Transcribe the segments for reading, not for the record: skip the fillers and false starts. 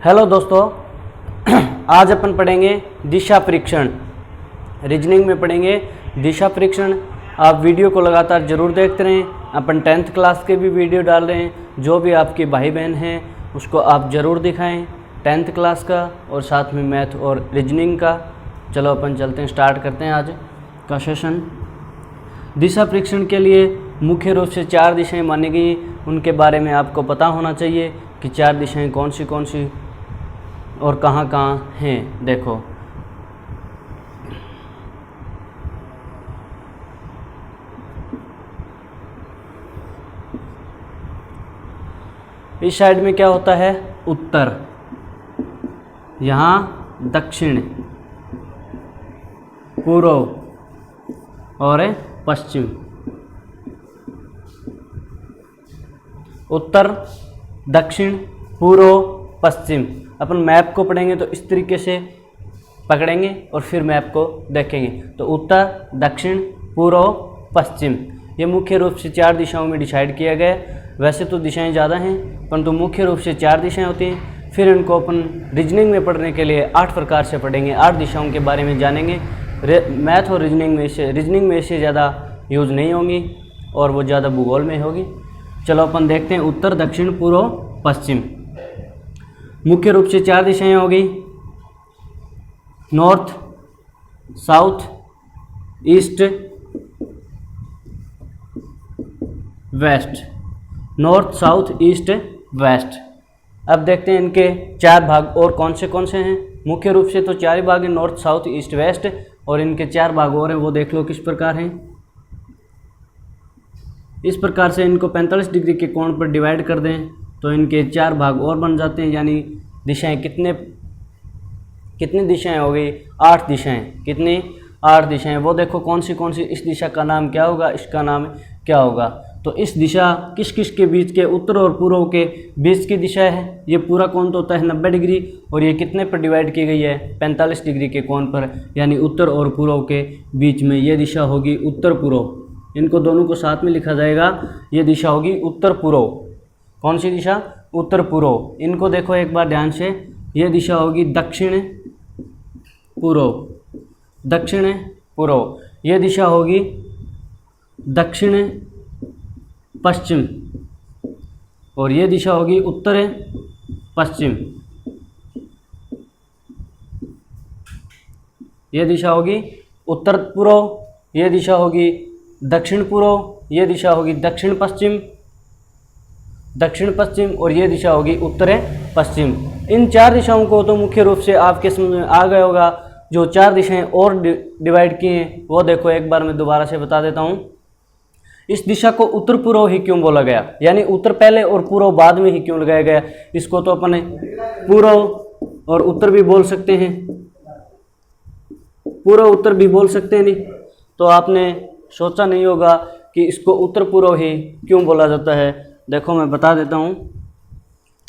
Hello दोस्तों, आज अपन पढ़ेंगे दिशा परीक्षण। रीजनिंग में पढ़ेंगे दिशा परीक्षण। आप वीडियो को लगातार जरूर देखते रहें। अपन 10th क्लास के भी वीडियो डाल रहे हैं। जो भी आपके भाई बहन हैं उसको आप ज़रूर दिखाएं, 10th क्लास का और साथ में मैथ और रीजनिंग का। चलो अपन चलते हैं, स्टार्ट करते हैं आज का सेशन। दिशा परीक्षण के लिए मुख्य रूप से 4 दिशाएं मानी गई। उनके बारे में आपको पता होना चाहिए कि 4 दिशाएं कौन सी और कहाँ कहाँ हैं। देखो, इस साइड में क्या होता है? उत्तर, यहाँ दक्षिण, पूर्व और पश्चिम। उत्तर, दक्षिण, पूर्व, पश्चिम। अपन मैप को पढ़ेंगे तो इस तरीके से पकड़ेंगे और फिर मैप को देखेंगे। तो उत्तर, दक्षिण, पूर्व, पश्चिम, ये मुख्य रूप से 4 दिशाओं में डिसाइड किया गया है। वैसे तो दिशाएं ज़्यादा हैं, परंतु मुख्य रूप से 4 दिशाएं होती हैं। फिर इनको अपन रीजनिंग में पढ़ने के लिए 8 प्रकार से पढ़ेंगे, 8 दिशाओं के बारे में जानेंगे। मैथ और रीजनिंग में से ज़्यादा यूज़ नहीं होंगी और वो ज़्यादा भूगोल में होगी। चलो अपन देखते हैं उत्तर, दक्षिण, पूर्व, पश्चिम। मुख्य रूप से 4 दिशाएं होगी, north, south, east, west. North, south, east, west. अब देखते हैं इनके 4 भाग और कौन से हैं। मुख्य रूप से तो 4 ही भाग हैं, नॉर्थ, साउथ, ईस्ट, वेस्ट, और इनके 4 भाग और हैं, वो देख लो किस प्रकार हैं। इस प्रकार से इनको 45 डिग्री के कोण पर डिवाइड कर दें तो इनके 4 भाग और बन जाते हैं। यानी दिशाएं कितनी दिशाएं हो गई? 8 दिशाएं। कितनी? 8 दिशाएं। वो देखो कौन सी इस दिशा का नाम क्या होगा, इसका नाम क्या होगा। तो इस दिशा किस के बीच के, उत्तर और पूर्व के बीच की दिशा है। ये पूरा कोण तो होता है 90 डिग्री, और ये कितने पर डिवाइड की गई है? 45 डिग्री के कोण पर। यानी उत्तर और पूर्व के बीच में ये दिशा होगी उत्तर पूर्व। इनको दोनों को साथ में लिखा जाएगा। ये दिशा होगी उत्तर पूर्व। कौन सी दिशा? उत्तर पूर्व। इनको देखो एक बार ध्यान से, ये दिशा होगी दक्षिण पूर्व, दक्षिण पूर्व। ये दिशा होगी दक्षिण पश्चिम, और ये दिशा होगी उत्तर पश्चिम। ये दिशा होगी उत्तर पूर्व, ये दिशा होगी दक्षिण पूर्व, ये दिशा होगी दक्षिण पश्चिम, और ये दिशा होगी उत्तर पश्चिम। इन 4 दिशाओं को तो मुख्य रूप से आपके समझ में आ गया होगा। जो 4 दिशाएं और डिवाइड की हैं वो देखो, एक बार मैं दोबारा से बता देता हूँ। इस दिशा को उत्तर पूर्व ही क्यों बोला गया, यानी उत्तर पहले और पूर्व बाद में ही क्यों लगाया गया? इसको तो अपन पूर्व और उत्तर भी बोल सकते हैं, पूर्व उत्तर भी बोल सकते हैं। नहीं तो आपने सोचा नहीं होगा कि इसको उत्तर पूर्व ही क्यों बोला जाता है। देखो मैं बता देता हूँ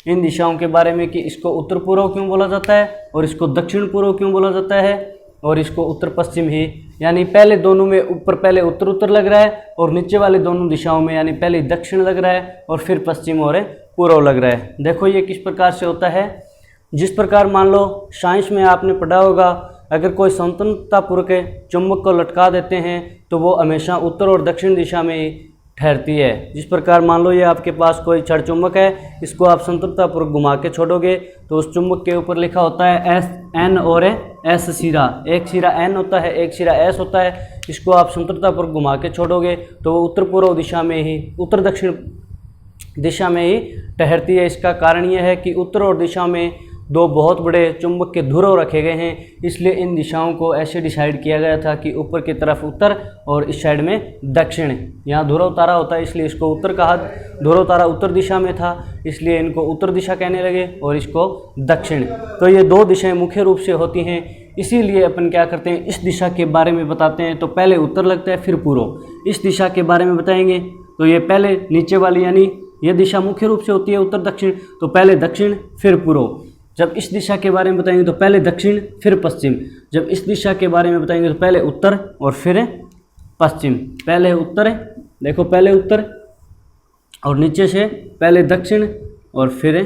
इन दिशाओं के बारे में कि इसको उत्तर पूर्व क्यों बोला जाता है, और इसको दक्षिण पूर्व क्यों बोला जाता है, और इसको उत्तर पश्चिम ही। यानी पहले दोनों में ऊपर पहले उत्तर लग रहा है, और नीचे वाले दोनों दिशाओं में यानी पहले दक्षिण लग रहा है और फिर पश्चिम और पूर्व लग रहा है। देखो ये किस प्रकार से होता है। जिस प्रकार मान लो साइंस में आपने पढ़ा होगा, अगर कोई स्वतंत्रतापूर्वक चुंबक को लटका देते हैं तो वो हमेशा उत्तर और दक्षिण दिशा में ही ठहरती है। जिस प्रकार मान लो ये आपके पास कोई छड़ चुंबक है, इसको आप स्वतंत्रतापूर्वक घुमा के छोड़ोगे तो उस चुंबक के ऊपर लिखा होता है एस एन और एस सिरा। एक सिरा एन होता है, एक सिरा एस होता है। इसको आप स्वतंत्रतापूर्वक घुमा के छोड़ोगे तो वो उत्तर पूर्व दिशा में ही, उत्तर दक्षिण दिशा में ही ठहरती है। इसका कारण यह है कि उत्तर और दिशा में 2 बहुत बड़े चुंबक के ध्रुव रखे गए हैं, इसलिए इन दिशाओं को ऐसे डिसाइड किया गया था कि ऊपर की तरफ उत्तर और इस साइड में दक्षिण। यहाँ ध्रुव तारा होता है इसलिए इसको उत्तर कहा। ध्रुव तारा उत्तर दिशा में था इसलिए इनको उत्तर दिशा कहने लगे, और इसको दक्षिण। तो ये 2 दिशाएं मुख्य रूप से होती हैं। इसीलिए अपन क्या करते हैं, इस दिशा के बारे में बताते हैं तो पहले उत्तर लगता है फिर पूर्व। इस दिशा के बारे में बताएंगे तो ये पहले नीचे वाली, यानी ये दिशा मुख्य रूप से होती है उत्तर दक्षिण, तो पहले दक्षिण फिर पूर्व। जब इस दिशा के बारे में बताएंगे तो पहले दक्षिण फिर पश्चिम। जब इस दिशा के बारे में बताएंगे तो पहले उत्तर और फिर पश्चिम। पहले उत्तर, देखो पहले उत्तर और नीचे से पहले दक्षिण और फिर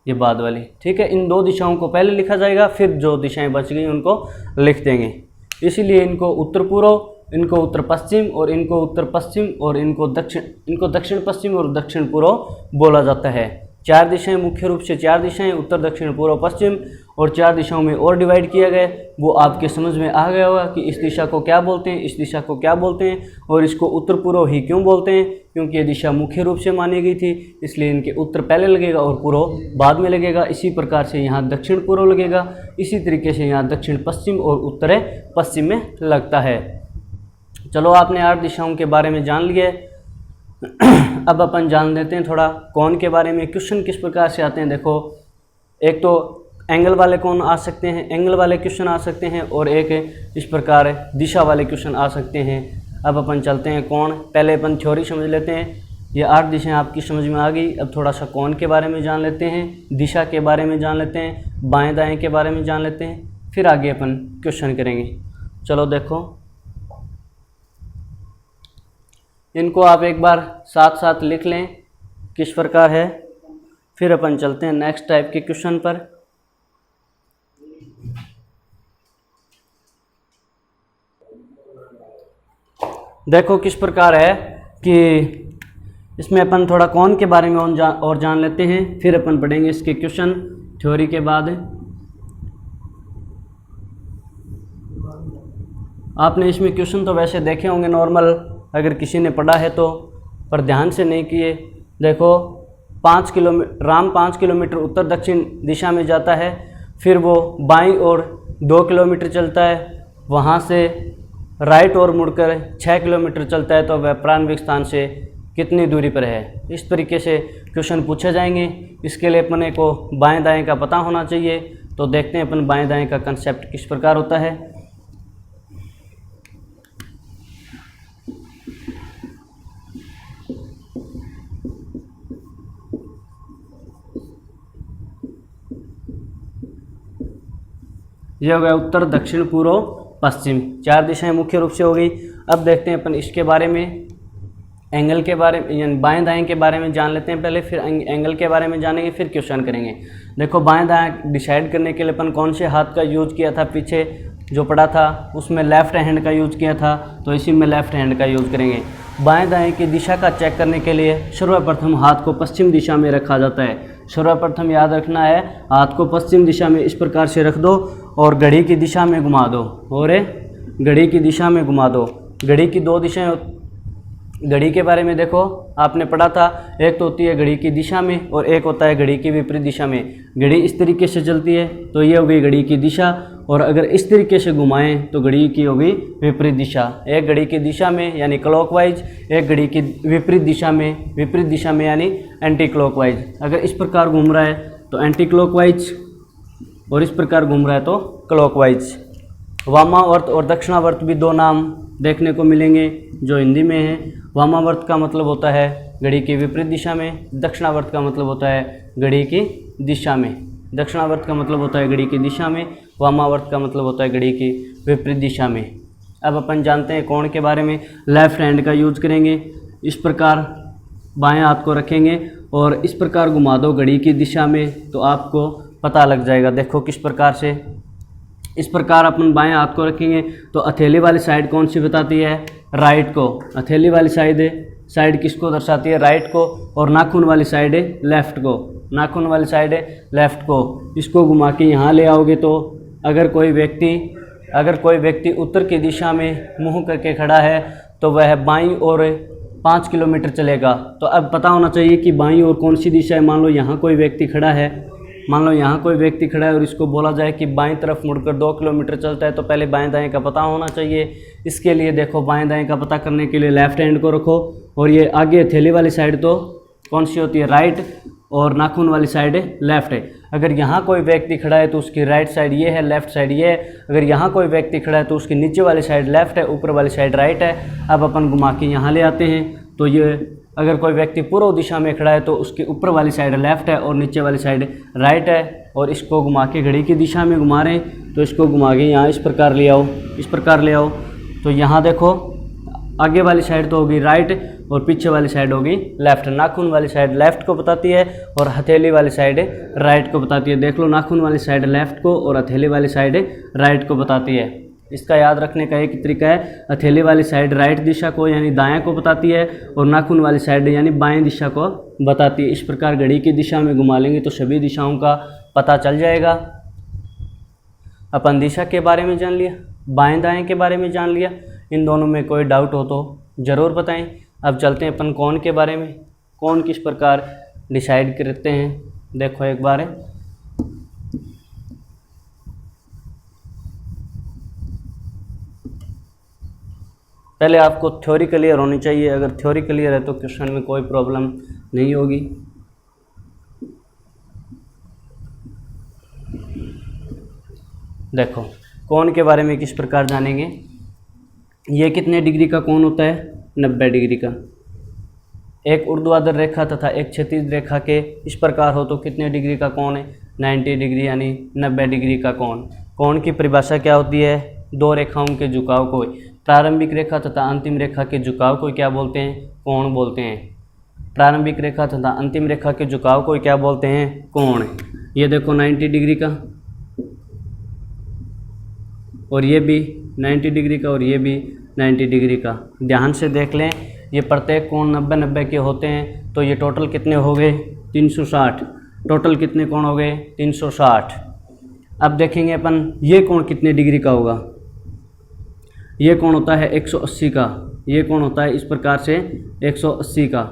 ये बाद वाली, ठीक है। इन दो दिशाओं को पहले लिखा जाएगा, फिर जो दिशाएं बच गई उनको लिख देंगे। इसीलिए इनको उत्तर पूर्व, इनको उत्तर पश्चिम और इनको उत्तर पश्चिम और इनको दक्षिण पश्चिम और दक्षिण पूर्व बोला जाता है। चार दिशाएं, मुख्य रूप से चार दिशाएं, उत्तर दक्षिण पूर्व पश्चिम, और चार दिशाओं में और डिवाइड किया गया। वो आपके समझ में आ गया होगा कि इस दिशा को क्या बोलते हैं, इस दिशा को क्या बोलते हैं, और इसको उत्तर पूर्व ही क्यों बोलते हैं, क्योंकि ये दिशा मुख्य रूप से मानी गई थी, इसलिए इनके उत्तर पहले लगेगा और पूर्व बाद में लगेगा। इसी प्रकार से यहाँ दक्षिण पूर्व लगेगा, इसी तरीके से यहाँ दक्षिण पश्चिम और उत्तर पश्चिम में लगता है। चलो, आपने 8 दिशाओं के बारे में जान लिए। अब अपन जान लेते हैं थोड़ा कोण के बारे में। क्वेश्चन किस प्रकार से आते हैं, देखो, एक तो एंगल वाले कोण आ सकते हैं, एंगल वाले क्वेश्चन आ सकते हैं, और एक इस प्रकार दिशा वाले क्वेश्चन आ सकते हैं। अब अपन चलते हैं कोण। पहले अपन थ्योरी समझ लेते हैं। ये 8 दिशाएं आपकी समझ में आ गई। अब थोड़ा सा कोण के बारे में जान लेते हैं, दिशा के बारे में जान लेते हैं, बाएं दाएं के बारे में जान लेते हैं, फिर आगे अपन क्वेश्चन करेंगे। चलो देखो, इनको आप एक बार साथ साथ लिख लें किस प्रकार है, फिर अपन चलते हैं नेक्स्ट टाइप के क्वेश्चन पर। देखो किस प्रकार है कि इसमें अपन थोड़ा कोण के बारे में और जान लेते हैं, फिर अपन पढ़ेंगे इसके क्वेश्चन थ्योरी के बाद। आपने इसमें क्वेश्चन तो वैसे देखे होंगे नॉर्मल, अगर किसी ने पढ़ा है तो, पर ध्यान से नहीं किए। देखो, 5 किलोमीटर उत्तर दक्षिण दिशा में जाता है, फिर वो बाईं ओर 2 किलोमीटर चलता है, वहाँ से राइट ओर मुड़कर 6 किलोमीटर चलता है, तो वह प्रारंभिक स्थान से कितनी दूरी पर है। इस तरीके से क्वेश्चन पूछे जाएंगे। इसके लिए अपने को बाएं दाएं का पता होना चाहिए। तो देखते हैं अपन बाएं दाएं का कंसेप्ट किस प्रकार होता है। यह हो गया उत्तर दक्षिण पूर्व पश्चिम, 4 दिशाएं मुख्य रूप से हो गई। अब देखते हैं अपन इसके बारे में, एंगल के बारे में, यानी बाएं दाएं के बारे में जान लेते हैं पहले, फिर एंगल के बारे में जानेंगे, फिर क्वेश्चन करेंगे। देखो, बाएं दाएं डिसाइड करने के लिए अपन कौन से हाथ का यूज किया था, पीछे जो पढ़ा था उसमें लेफ्ट हैंड का यूज किया था, तो इसी में लेफ्ट हैंड का यूज करेंगे। बाएं दाएं की दिशा का चेक करने के लिए सर्वप्रथम हाथ को पश्चिम दिशा में रखा जाता है। सर्वप्रथम याद रखना है, हाथ को पश्चिम दिशा में इस प्रकार से रख दो और घड़ी की दिशा में घुमा दो, और घड़ी की दिशा में घुमा दो। घड़ी की 2 दिशाएं, घड़ी के बारे में देखो आपने पढ़ा था, एक तो होती है घड़ी की दिशा में और एक होता है घड़ी की विपरीत दिशा में। घड़ी इस तरीके से चलती है तो ये हो गई घड़ी की दिशा, और अगर इस तरीके से घुमाएं तो घड़ी की होगी विपरीत दिशा। एक घड़ी की दिशा में यानी क्लॉकवाइज, एक घड़ी की विपरीत दिशा में यानी एंटी क्लॉकवाइज। अगर इस प्रकार घूम रहा है तो एंटी क्लॉकवाइज, और इस प्रकार घूम रहा है तो क्लॉकवाइज। वामावर्त और दक्षिणावर्त भी 2 नाम देखने को मिलेंगे जो हिंदी में है। वामावर्त का मतलब होता है घड़ी की विपरीत दिशा में, दक्षिणावर्त का मतलब होता है घड़ी की दिशा में। दक्षिणावर्त का मतलब होता है घड़ी की दिशा में, वामावर्त का मतलब होता है घड़ी की विपरीत दिशा में। अब अपन जानते हैं कोण के बारे में। लेफ्ट हैंड का यूज करेंगे, इस प्रकार बाएं हाथ को रखेंगे और इस प्रकार घुमा दो घड़ी की दिशा में, तो आपको पता लग जाएगा। देखो किस प्रकार से, इस प्रकार अपन बाएं हाथ को रखेंगे तो हथेली वाली साइड कौन सी बताती है, राइट को। हथेली वाली साइड किसको दर्शाती है, राइट को, और नाखून वाली साइड है लेफ्ट को। नाखून वाली साइड है लेफ्ट को। इसको घुमा के यहाँ ले आओगे तो अगर कोई व्यक्ति उत्तर की दिशा में मुंह करके खड़ा है तो वह बाईं ओर 5 किलोमीटर चलेगा। तो अब पता होना चाहिए कि बाईं ओर कौन सी दिशा है। मान लो यहाँ कोई व्यक्ति खड़ा है और इसको बोला जाए कि बाईं तरफ मुड़कर 2 किलोमीटर चलता है, तो पहले बाएं दाएं का पता होना चाहिए। इसके लिए देखो, बाएं दाएं का पता करने के लिए लेफ्ट हैंड को रखो, और ये आगे हथेली वाली साइड तो कौन सी होती है, राइट, और नाखून वाली साइड है लेफ्ट है। अगर यहाँ कोई व्यक्ति खड़ा है तो उसकी राइट साइड ये है, लेफ्ट साइड ये है। अगर यहाँ कोई व्यक्ति खड़ा है तो उसकी नीचे वाली साइड लेफ्ट है, ऊपर वाली साइड राइट है। अब अपन घुमा के यहाँ ले आते हैं तो ये, अगर कोई व्यक्ति पूर्व दिशा में खड़ा है तो उसकी ऊपर वाली साइड लेफ्ट है और नीचे वाली साइड राइट है। और इसको घुमा के घड़ी की दिशा में घुमा रहे हैं तो इसको घुमा के यहाँ इस प्रकार ले आओ। तो यहाँ देखो, आगे वाली साइड तो होगी राइट, और पीछे वाली साइड होगी लेफ्ट। नाखून वाली साइड लेफ्ट को बताती है और हथेली वाली साइड राइट को बताती है। देख लो, नाखून वाली साइड लेफ्ट को और हथेली वाली साइड राइट को बताती है। इसका याद रखने का एक तरीका है, हथेली वाली साइड राइट दिशा को यानी दाएं को बताती है और नाखून वाली साइड यानी बाएं दिशा को बताती है। इस प्रकार घड़ी की दिशा में घुमा लेंगे तो सभी दिशाओं का पता चल जाएगा। अपन दिशा के बारे में जान लिया, बाएं दाएं के बारे में जान लिया। इन दोनों में कोई डाउट हो तो ज़रूर बताएं। अब चलते हैं अपन कोण के बारे में। कोण किस प्रकार डिसाइड करते हैं देखो एक बार। पहले आपको थ्योरी क्लियर होनी चाहिए। अगर थ्योरी क्लियर है तो क्वेश्चन में कोई प्रॉब्लम नहीं होगी। देखो कोण के बारे में किस प्रकार जानेंगे। ये कितने डिग्री का कोण होता है? 90 डिग्री का। एक ऊर्ध्वाधर रेखा तथा एक क्षैतिज रेखा के इस प्रकार हो तो कितने डिग्री का कोण है? 90 डिग्री यानी 90 डिग्री का कोण। कोण की परिभाषा क्या होती है? दो रेखाओं के झुकाव को, प्रारंभिक रेखा तथा अंतिम रेखा के झुकाव को क्या बोलते हैं? कोण बोलते हैं। प्रारंभिक रेखा तथा अंतिम रेखा के झुकाव को क्या बोलते हैं? कोण। ये देखो 90 डिग्री का और ये भी 90 डिग्री का और ये भी 90 डिग्री का। ध्यान से देख लें, ये प्रत्येक कोण 90-90 के होते हैं तो ये टोटल कितने हो गए? 360। टोटल कितने कोण हो गए? 360। अब देखेंगे अपन ये कोण कितने डिग्री का होगा। ये कोण होता है 180 का। ये कोण होता है इस प्रकार से 180 का।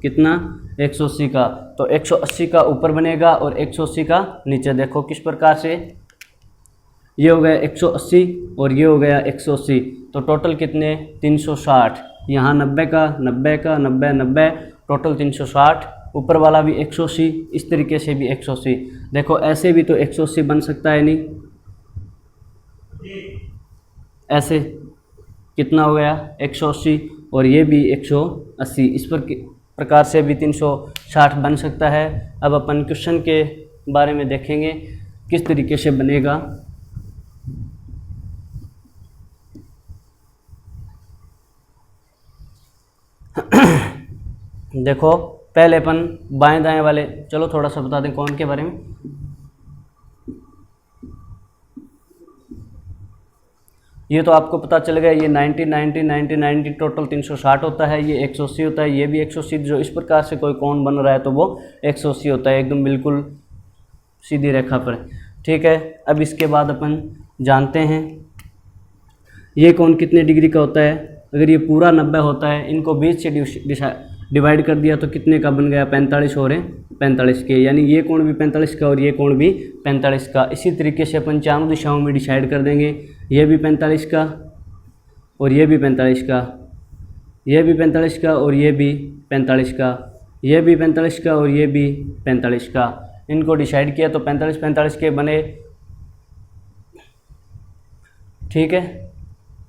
कितना? 180 का। तो 180 का ऊपर बनेगा और 180 का नीचे। देखो किस प्रकार से, ये हो गया 180 और ये हो गया 180। तो टोटल कितने? 360। यहाँ 90 का 90 का 90 90 टोटल 360। ऊपर वाला भी 180, इस तरीके से भी 180। देखो ऐसे भी तो 180 बन सकता है नहीं? ऐसे कितना हो गया? 180 और ये भी 180। इस प्रकार से भी 360 बन सकता है। अब अपन क्वेश्चन के बारे में देखेंगे किस तरीके से बनेगा। देखो पहले अपन बाएं दाएं वाले, चलो थोड़ा सा बता दें कोण के बारे में। ये तो आपको पता चल गया, ये 90 90 90 90 टोटल 360 होता है। ये 180 होता है, ये भी 180। जो इस प्रकार से कोई कोण बन रहा है तो वो 180 होता है, एकदम बिल्कुल सीधी रेखा पर। ठीक है, अब इसके बाद अपन जानते हैं ये कोण कितने डिग्री का होता है। अगर ये पूरा 90 होता है, इनको 20 से डिवाइड कर दिया तो कितने का बन गया? 45 हो रहे 45 के। यानी ये कोण भी 45 का और ये कोण भी 45 का। इसी तरीके से अपन चारों दिशाओं में डिसाइड कर देंगे। ये भी 45 का और ये भी 45 का, ये भी 45 का और ये भी 45 का, ये भी 45 का और ये भी 45 का। इनको डिसाइड किया तो 45 45 के बने। ठीक है,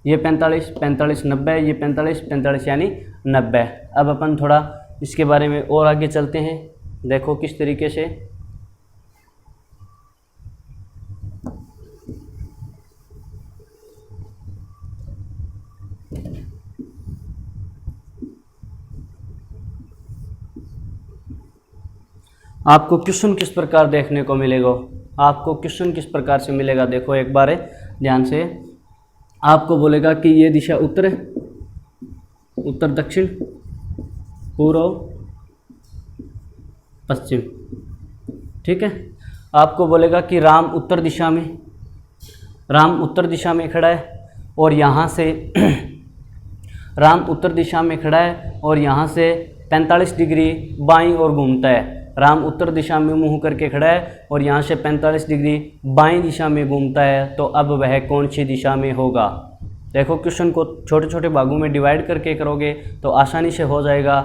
ये 45 45 90, ये 45 45 यानी 90। अब अपन थोड़ा इसके बारे में और आगे चलते हैं। देखो किस तरीके से। आपको क्वेश्चन किस प्रकार देखने को मिलेगा? आपको क्वेश्चन किस प्रकार से मिलेगा देखो एक बार ध्यान से। आपको बोलेगा कि ये दिशा उत्तर है, उत्तर दक्षिण पूर्व पश्चिम। ठीक है, आपको बोलेगा कि राम उत्तर दिशा में खड़ा है और यहाँ से राम उत्तर दिशा में खड़ा है और यहाँ से 45 डिग्री बाईं ओर घूमता है। राम उत्तर दिशा में मुंह करके खड़ा है और यहाँ से 45 डिग्री बाईं दिशा में घूमता है। तो अब वह कौन सी दिशा में होगा? देखो क्वेश्चन को छोटे छोटे भागों में डिवाइड करके करोगे तो आसानी से हो जाएगा।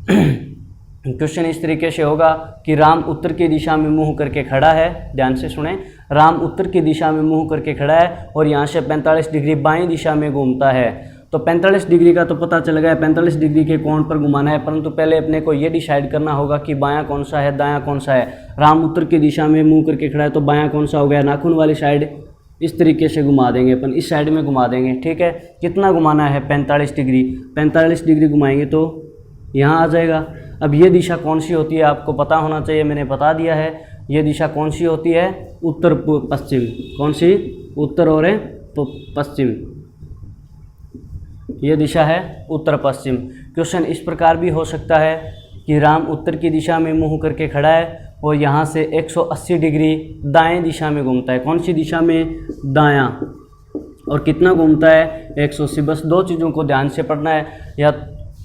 क्वेश्चन इस तरीके से होगा कि राम उत्तर की दिशा में मुंह करके खड़ा है। ध्यान से सुने, राम उत्तर की दिशा में मुंह करके खड़ा है और यहाँ से 45 डिग्री बाईं दिशा में घूमता है। तो 45 डिग्री का तो पता चल गया, 45 डिग्री के कोण पर घुमाना है। परंतु पहले अपने को ये डिसाइड करना होगा कि बायां कौन सा है, दायां कौन सा है। राम उत्तर की दिशा में मुंह करके खड़ा है तो बायां कौन सा हो गया? नाखून वाली साइड। इस तरीके से घुमा देंगे अपन, इस साइड में घुमा देंगे, ठीक है। कितना घुमाना है? 45 डिग्री। 45 डिग्री घुमाएंगे तो यहाँ आ जाएगा। अब ये दिशा कौन सी होती है आपको पता होना चाहिए, मैंने बता दिया है। ये दिशा कौन सी होती है? उत्तर पश्चिम। कौन सी? उत्तर और पश्चिम। ये दिशा है उत्तर पश्चिम। क्वेश्चन इस प्रकार भी हो सकता है कि राम उत्तर की दिशा में मुंह करके खड़ा है और यहाँ से 180 डिग्री दाएं दिशा में घूमता है। कौन सी दिशा में? दायां। और कितना घूमता है? 180। बस दो चीज़ों को ध्यान से पढ़ना है, या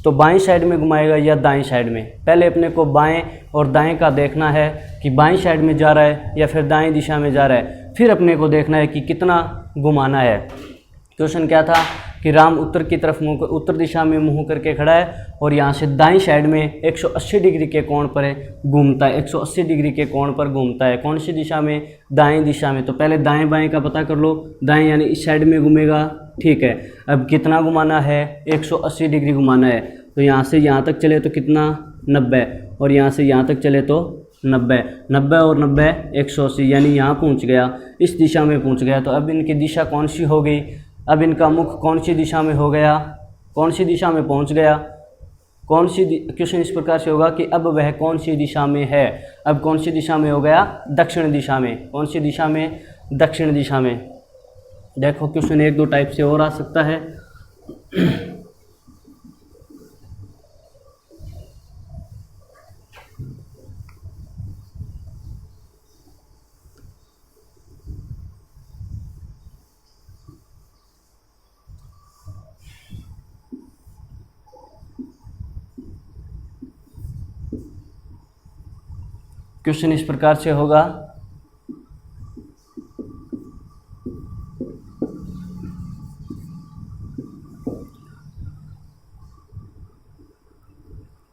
तो बाएं साइड में घुमाएगा या दाएं साइड में। पहले अपने को बाएं और दाएं का देखना है कि बाएं साइड में जा रहा है या फिर दाएं दिशा में जा रहा है, फिर अपने को देखना है कि कितना घुमाना है। क्वेश्चन क्या था कि राम उत्तर की तरफ उत्तर दिशा में मुंह करके खड़ा है और यहाँ से दाईं साइड में 180 डिग्री के कोण पर घूमता है। 180 डिग्री के कोण पर घूमता है। कौन सी दिशा में? दाएं दिशा में। तो पहले दाएं बाएं का पता कर लो। दाएं यानी इस साइड में घूमेगा, ठीक है। अब कितना घुमाना है? 180 डिग्री घुमाना है। तो यहाँ से यहाँ तक चले तो कितना? 90। और यहाँ से यहाँ तक चले तो 90। 90 और 90 180, यानी यहाँ पहुँच गया, इस दिशा में पहुँच गया। तो अब इनकी दिशा कौन सी हो गई? अब इनका मुख कौन सी दिशा में हो गया? कौन सी दिशा में पहुंच गया? कौन सी? क्वेश्चन इस प्रकार से होगा कि अब वह कौन सी दिशा में है? अब कौन सी दिशा में हो गया? दक्षिण दिशा में। कौन सी दिशा में? दक्षिण दिशा में। देखो क्वेश्चन एक दो टाइप से और आ सकता है। क्वेश्चन इस प्रकार से होगा,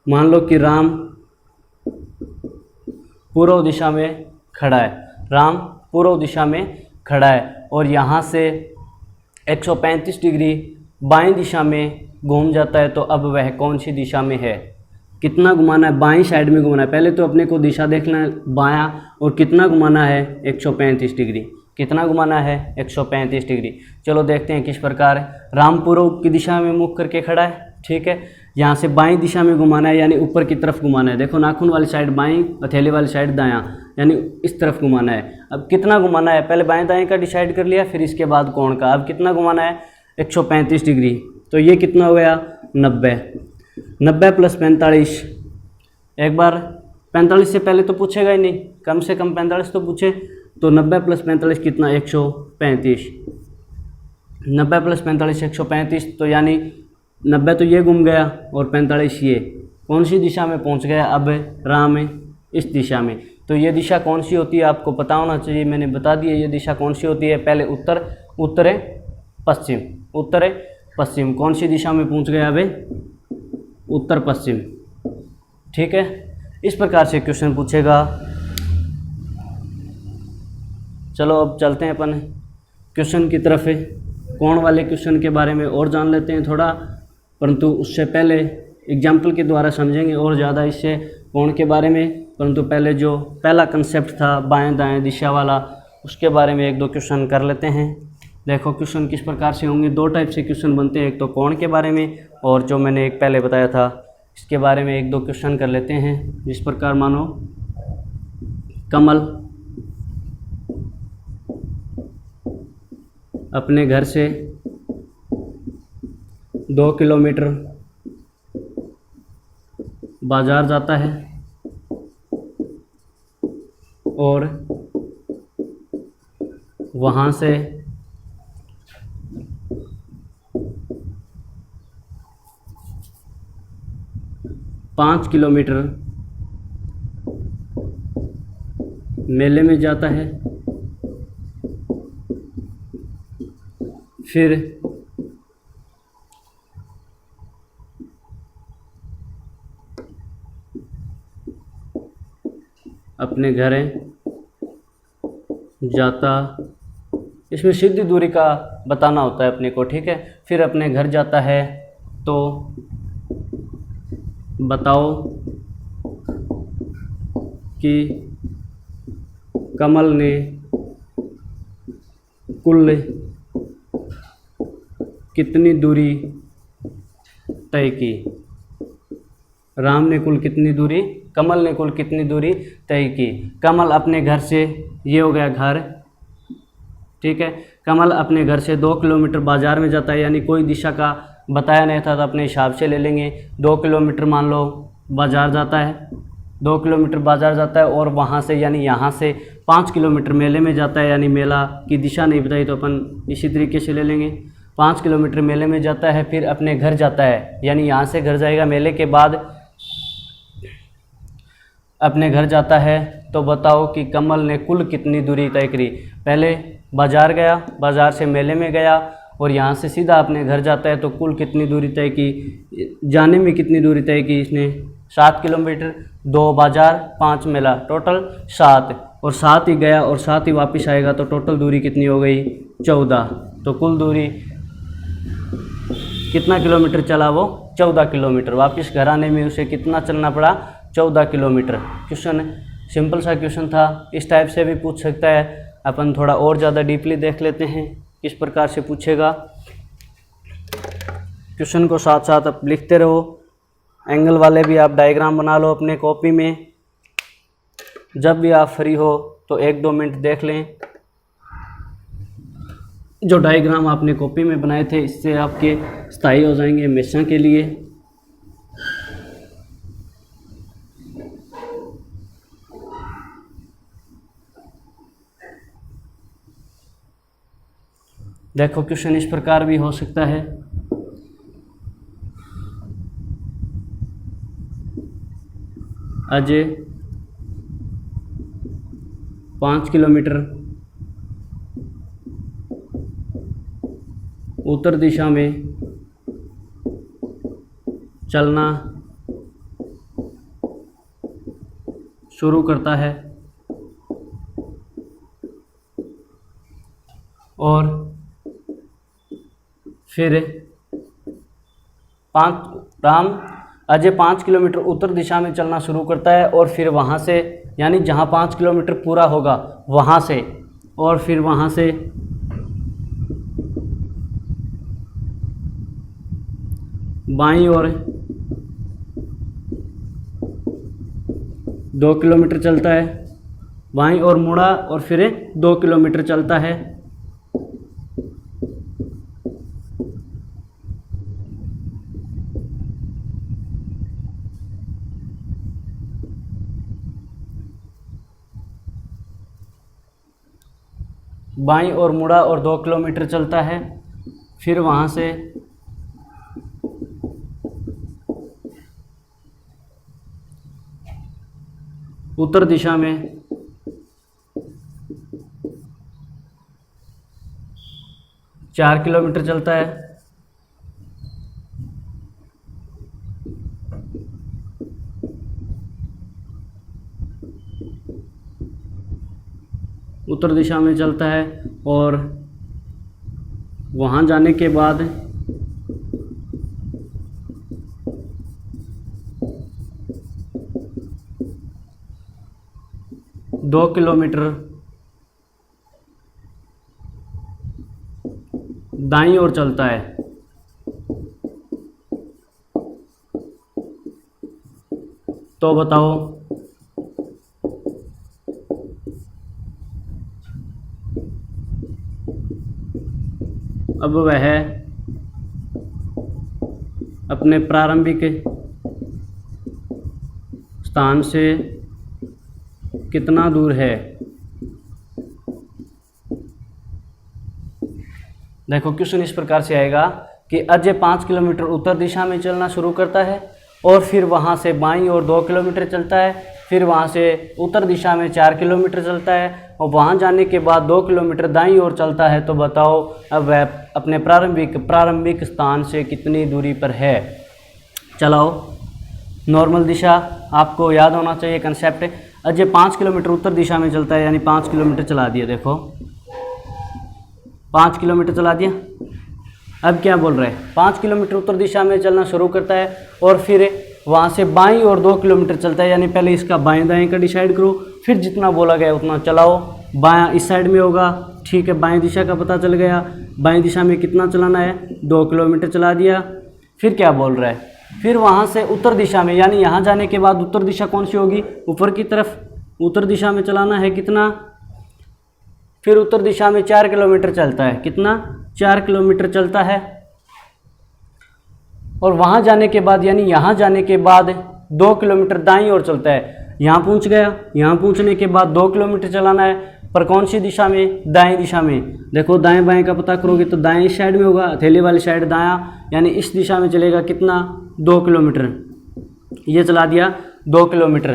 मान लो कि राम पूर्व दिशा में खड़ा है। राम पूर्व दिशा में खड़ा है और यहाँ से 135 डिग्री बाएं दिशा में घूम जाता है। तो अब वह कौन सी दिशा में है? कितना घुमाना है? बाईं साइड में घुमाना है। पहले तो अपने को दिशा देखना है बायां, और कितना घुमाना है? 135 डिग्री। कितना घुमाना है? 135 डिग्री। चलो देखते हैं किस प्रकार है। राम पूर्व की दिशा में मुख करके खड़ा है, ठीक है। यहाँ से बाईं दिशा में घुमाना है, यानी ऊपर की तरफ घुमाना है। देखो नाखून वाली साइड बाईं, हथेली वाली साइड दायां, यानी इस तरफ घुमाना है। अब कितना घुमाना है? पहले बाएं दाएं का डिसाइड कर लिया, फिर इसके बाद कोण का। अब कितना घुमाना है? 135 डिग्री। तो ये कितना हो गया? 90। 90 प्लस 45। एक बार 45 से पहले तो पूछेगा ही नहीं, कम से कम 45 तो पूछे। तो 90 प्लस 45 कितना? 135। 90 प्लस 45 135। तो यानी 90 तो ये घूम गया और 45 ये। कौन सी दिशा में पहुंच गया? अब राम इस दिशा में। तो ये दिशा कौन सी होती है आपको पता होना चाहिए, मैंने बता दिया ये दिशा कौन सी होती है। पहले उत्तर, उत्तर पश्चिम, उत्तर पश्चिम। कौन सी दिशा में पहुंच गया? अब उत्तर पश्चिम, ठीक है। इस प्रकार से क्वेश्चन पूछेगा। चलो अब चलते हैं अपन क्वेश्चन की तरफ। कोण वाले क्वेश्चन के बारे में और जान लेते हैं थोड़ा, परंतु उससे पहले एग्जाम्पल के द्वारा समझेंगे और ज़्यादा इससे कोण के बारे में। परंतु पहले जो पहला कंसेप्ट था बाएं दाएं दिशा वाला, उसके बारे में एक दो क्वेश्चन कर लेते हैं। देखो क्वेश्चन किस प्रकार से होंगे। दो टाइप से क्वेश्चन बनते हैं, एक तो कोण के बारे में और जो मैंने एक पहले बताया था इसके बारे में एक दो क्वेश्चन कर लेते हैं। जिस प्रकार मानो कमल अपने घर से 2 किलोमीटर बाजार जाता है और वहाँ से 5 किलोमीटर मेले में जाता है, फिर अपने घर जाता, इसमें सीधी दूरी का बताना होता है अपने को, ठीक है। फिर अपने घर जाता है तो बताओ कि कमल ने कुल कितनी दूरी तय की। राम ने कुल कितनी दूरी, कमल ने कुल कितनी दूरी तय की। कमल अपने घर से, ये हो गया घर, ठीक है, कमल अपने घर से 2 किलोमीटर बाजार में जाता है, यानी कोई दिशा का बताया नहीं था तो अपने हिसाब से ले लेंगे। 2 किलोमीटर मान लो बाजार जाता है, 2 किलोमीटर बाजार जाता है, और वहाँ से यानी यहाँ से 5 किलोमीटर मेले में जाता है, यानी मेला की दिशा नहीं बताई तो अपन इसी तरीके से ले लेंगे। 5 किलोमीटर मेले में जाता है, फिर अपने घर जाता है, यानी यहाँ से घर जाएगा, मेले के बाद अपने घर जाता है। तो बताओ कि कमल ने कुल कितनी दूरी तय करी। पहले बाजार गया, बाजार से मेले में गया, और यहाँ से सीधा अपने घर जाता है, तो कुल कितनी दूरी तय की। जाने में कितनी दूरी तय की इसने, 7 किलोमीटर, 2 बाजार 5 मेला, टोटल 7, और 7 ही गया और 7 ही वापस आएगा, तो टोटल दूरी कितनी हो गई, 14। तो कुल दूरी कितना किलोमीटर चला वो, 14 किलोमीटर। वापस घर आने में उसे कितना चलना पड़ा, 14 किलोमीटर। क्वेश्चन सिंपल सा क्वेश्चन था, इस टाइप से भी पूछ सकता है। अपन थोड़ा और ज़्यादा डीपली देख लेते हैं किस प्रकार से पूछेगा। क्वेश्चन को साथ साथ आप लिखते रहो, एंगल वाले भी आप डायग्राम बना लो अपने कॉपी में। जब भी आप फ्री हो तो 1-2 मिनट देख लें। जो डायग्राम आपने कॉपी में बनाए थे, इससे आपके स्थायी हो जाएंगे हमेशा के लिए। देखो क्वेश्चन इस प्रकार भी हो सकता है। अजय 5 किलोमीटर उत्तर दिशा में चलना शुरू करता है और फिर अजय 5 किलोमीटर उत्तर दिशा में चलना शुरू करता है, और फिर वहाँ से, यानी जहाँ 5 किलोमीटर पूरा होगा वहाँ से, और फिर वहाँ से बाईं ओर 2 किलोमीटर चलता है, बाईं ओर मुड़ा और फिर 2 किलोमीटर चलता है। बाईं ओर मुड़ा और 2 किलोमीटर चलता है, फिर वहाँ से उत्तर दिशा में 4 किलोमीटर चलता है, उत्तर दिशा में चलता है, और वहाँ जाने के बाद दो किलोमीटर दाईं ओर चलता है। तो बताओ अब वह अपने प्रारंभिक स्थान से कितना दूर है। देखो क्वेश्चन इस प्रकार से आएगा कि अजय 5 किलोमीटर उत्तर दिशा में चलना शुरू करता है, और फिर वहाँ से बाईं ओर 2 किलोमीटर चलता है, फिर वहाँ से उत्तर दिशा में 4 किलोमीटर चलता है, और वहाँ जाने के बाद 2 किलोमीटर दाईं ओर चलता है। तो बताओ अब वह अपने प्रारंभिक स्थान से कितनी दूरी पर है। चलाओ, नॉर्मल दिशा आपको याद होना चाहिए कंसेप्ट। अजय 5 किलोमीटर उत्तर दिशा में चलता है, यानी 5 किलोमीटर चला दिया। देखो 5 किलोमीटर चला दिया। अब क्या बोल रहे हैं, 5 किलोमीटर उत्तर दिशा में चलना शुरू करता है, और फिर वहाँ से बाईं और 2 किलोमीटर चलता है, यानी पहले इसका बाएं दाएं का डिसाइड करो, फिर जितना बोला गया उतना चलाओ। बायां इस साइड में होगा, ठीक है। बाएं दिशा का पता चल गया, बाएं दिशा में कितना चलाना है, 2 किलोमीटर चला दिया। फिर क्या बोल रहा है, फिर वहाँ से उत्तर दिशा में, यानी यहाँ जाने के बाद उत्तर दिशा कौन सी होगी, ऊपर की तरफ, उत्तर दिशा में चलाना है कितना, फिर उत्तर दिशा में 4 किलोमीटर चलता है, कितना, 4 किलोमीटर चलता है। और वहाँ जाने के बाद, यानी यहाँ जाने के बाद 2 किलोमीटर दाईं ओर चलता है। यहाँ पहुँच गया, यहाँ पहुँचने के बाद 2 किलोमीटर चलाना है, पर कौन सी दिशा में, दाएं दिशा में। देखो दाएं बाएं का पता करोगे तो दाएं इस साइड में होगा, हथेली वाली साइड दायां, यानी इस दिशा में चलेगा कितना, 2 किलोमीटर। ये चला दिया 2 किलोमीटर।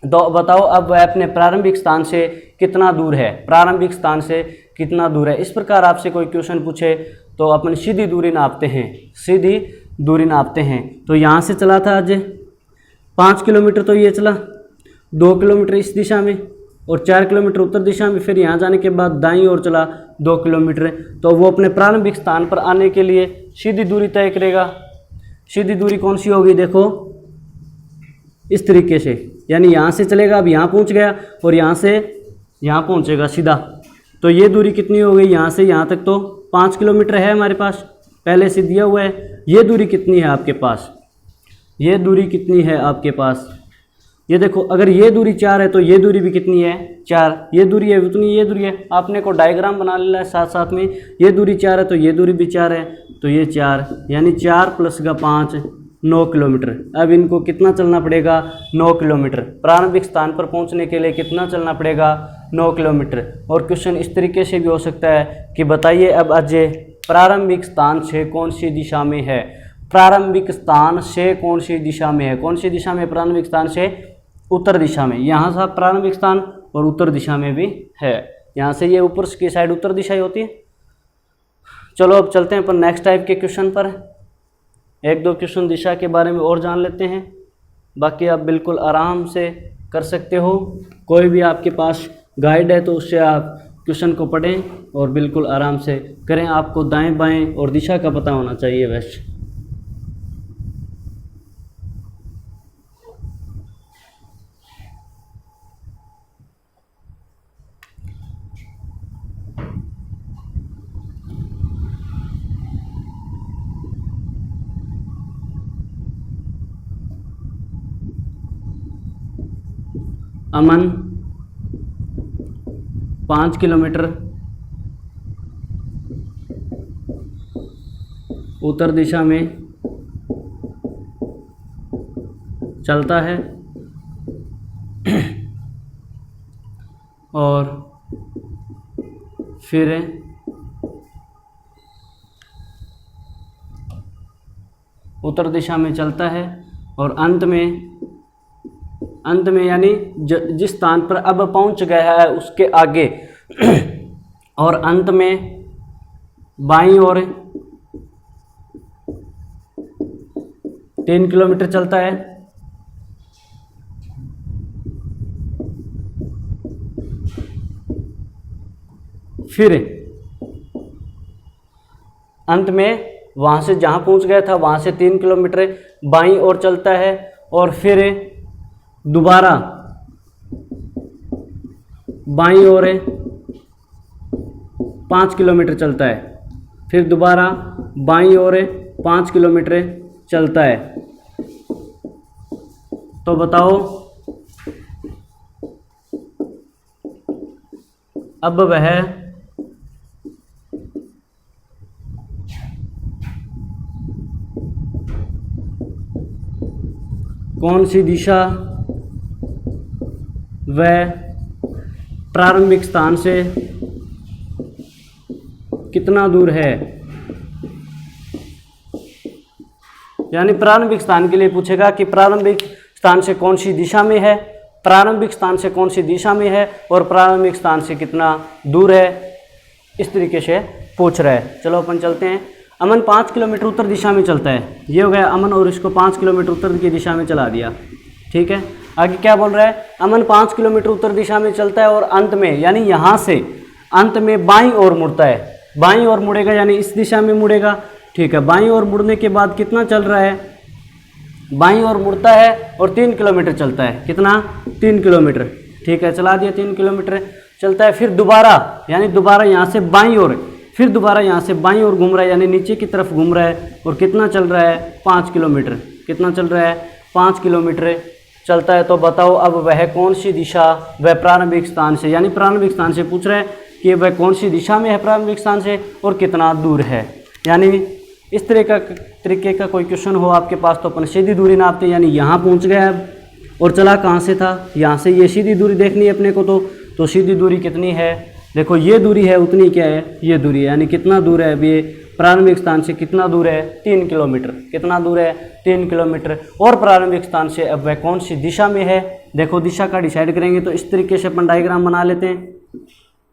तो बताओ अब वह अपने प्रारंभिक स्थान से कितना दूर है, प्रारंभिक स्थान से कितना दूर है। इस प्रकार आपसे कोई क्वेश्चन पूछे तो अपन सीधी दूरी नापते हैं, सीधी दूरी नापते हैं। तो यहाँ से चला था आज 5 किलोमीटर, तो ये चला 2 किलोमीटर इस दिशा में और 4 किलोमीटर उत्तर दिशा में। फिर यहाँ जाने के बाद दाईं ओर चला 2 किलोमीटर। तो वो अपने प्रारंभिक स्थान पर आने के लिए सीधी दूरी तय करेगा। सीधी दूरी कौन सी होगी, देखो इस तरीके से, यानी यहाँ से चलेगा, अब यहाँ पहुँच गया और यहाँ से यहाँ पहुँचेगा सीधा। तो ये दूरी कितनी हो गई, यहाँ से यहाँ तक तो 5 किलोमीटर है हमारे पास, पहले से दिया हुआ है। ये दूरी कितनी है आपके पास, ये दूरी कितनी है आपके पास, ये देखो, अगर ये दूरी 4 है तो ये दूरी भी कितनी है, 4। ये दूरी है उतनी, ये दूरी है, आपने को डायग्राम बना लेना है साथ साथ में। ये दूरी 4 है तो ये दूरी भी 4 है, तो ये 4, यानी 4 + 5 9 किलोमीटर। अब इनको कितना चलना पड़ेगा, 9 किलोमीटर। प्रारंभिक स्थान पर पहुंचने के लिए कितना चलना पड़ेगा, 9 किलोमीटर। और क्वेश्चन इस तरीके से भी हो सकता है कि बताइए अब अजय प्रारंभिक स्थान से कौन सी दिशा में है, प्रारंभिक स्थान से कौन सी दिशा में है, कौन सी दिशा में, प्रारंभिक स्थान से उत्तर दिशा में। यहाँ से प्रारंभिक स्थान और उत्तर दिशा में भी है, यहाँ से ये ऊपर की साइड उत्तर दिशा ही होती है। चलो अब चलते हैं अपन नेक्स्ट टाइप के क्वेश्चन पर। 1-2 क्वेश्चन दिशा के बारे में और जान लेते हैं, बाकी आप बिल्कुल आराम से कर सकते हो। कोई भी आपके पास गाइड है तो उससे आप क्वेश्चन को पढ़ें और बिल्कुल आराम से करें। आपको दाएं बाएं और दिशा का पता होना चाहिए वैसे। अमन 5 किलोमीटर उत्तर दिशा में चलता है और फिर उत्तर दिशा में चलता है और अंत में यानी जिस स्थान पर अब पहुंच गया है उसके आगे और अंत में बाईं ओर 3 किलोमीटर चलता है। फिर अंत में वहाँ से जहाँ पहुँच गया था वहाँ से 3 किलोमीटर बाईं ओर चलता है और फिर दोबारा बाईं ओर 5 किलोमीटर चलता है। फिर दोबारा बाईं ओर 5 किलोमीटर चलता है। तो बताओ अब वह कौन सी दिशा वह प्रारंभिक स्थान से कितना दूर है, यानी प्रारंभिक स्थान के लिए पूछेगा कि प्रारंभिक स्थान से कौन सी दिशा में है, प्रारंभिक स्थान से कौन सी दिशा में है और प्रारंभिक स्थान से कितना दूर है, इस तरीके से पूछ रहा है। चलो अपन चलते हैं। अमन 5 किलोमीटर उत्तर दिशा में चलता है, ये हो गया अमन, और इसको 5 किलोमीटर उत्तर की दिशा में चला दिया, ठीक है। आगे क्या बोल रहा है, अमन 5 किलोमीटर उत्तर दिशा में चलता है और अंत में, यानी यहाँ से अंत में बाईं ओर मुड़ता है। बाईं ओर मुड़ेगा यानी इस दिशा में मुड़ेगा, ठीक है। बाईं ओर मुड़ने के बाद कितना चल रहा है, बाईं ओर मुड़ता है और 3 किलोमीटर चलता है। कितना, 3 किलोमीटर, ठीक है। चला दिया 3 किलोमीटर। चलता है, फिर दोबारा यानी दोबारा यहाँ से बाईं ओर, फिर दोबारा यहाँ से बाईं ओर घूम रहा है यानी नीचे की तरफ घूम रहा है। और कितना चल रहा है? 5 किलोमीटर। कितना चल रहा है? 5 किलोमीटर चलता है। तो बताओ अब वह कौन सी दिशा, वह प्रारंभिक स्थान से, यानी प्रारंभिक स्थान से पूछ रहा है कि वह कौन सी दिशा में है प्रारंभिक स्थान से और कितना दूर है। यानी इस तरीके का कोई क्वेश्चन हो आपके पास तो अपन सीधी दूरी नापते, यानी यहाँ पहुँच गया अब और चला कहाँ से था? यहाँ से। ये सीधी दूरी देखनी है अपने को तो सीधी दूरी कितनी है? देखो ये दूरी है, उतनी क्या है? ये दूरी है। यानी कितना दूर है अब ये प्रारंभिक स्थान से? कितना दूर है? 3 किलोमीटर। कितना दूर है? 3 किलोमीटर। और प्रारंभिक स्थान से अब वह कौन सी दिशा में है? देखो दिशा का डिसाइड करेंगे तो इस तरीके से अपन डायग्राम बना लेते हैं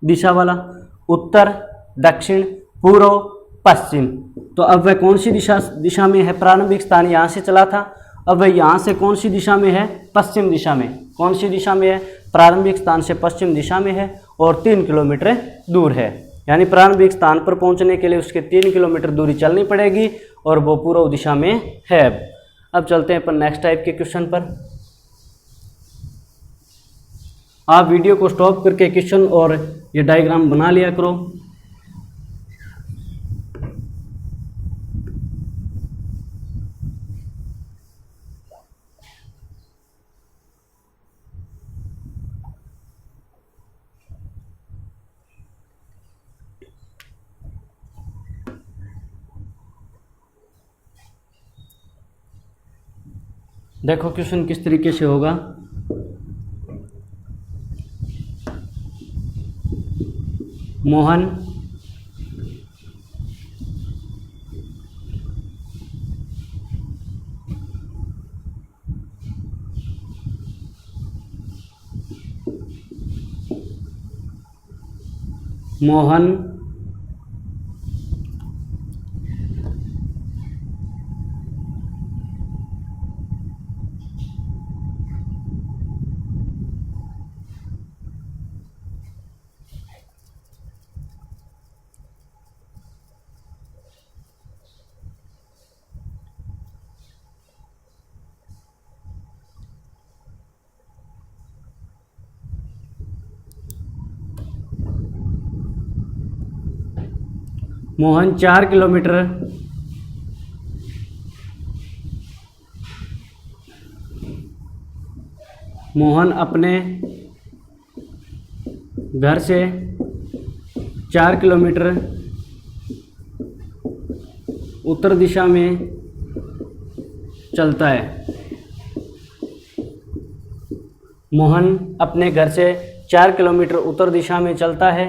दिशा वाला, उत्तर, दक्षिण, पूर्व, पश्चिम। तो अब वह कौन सी दिशा में है? प्रारंभिक स्थान यहाँ से चला था, अब वह यहाँ से कौन सी दिशा में है? पश्चिम दिशा में। कौन सी दिशा में है? प्रारंभिक स्थान से पश्चिम दिशा में है और 3 किलोमीटर दूर है। यानी प्रारंभिक स्थान पर पहुँचने के लिए उसके 3 किलोमीटर दूरी चलनी पड़ेगी और वो पूर्व दिशा में है। अब चलते हैं अपन नेक्स्ट टाइप के क्वेश्चन पर। आप वीडियो को स्टॉप करके क्वेश्चन और ये डायग्राम बना लिया करो। देखो क्वेश्चन किस तरीके से होगा। मोहन मोहन 4 किलोमीटर मोहन अपने घर से 4 किलोमीटर उत्तर दिशा में चलता है। मोहन अपने घर से 4 किलोमीटर उत्तर दिशा में चलता है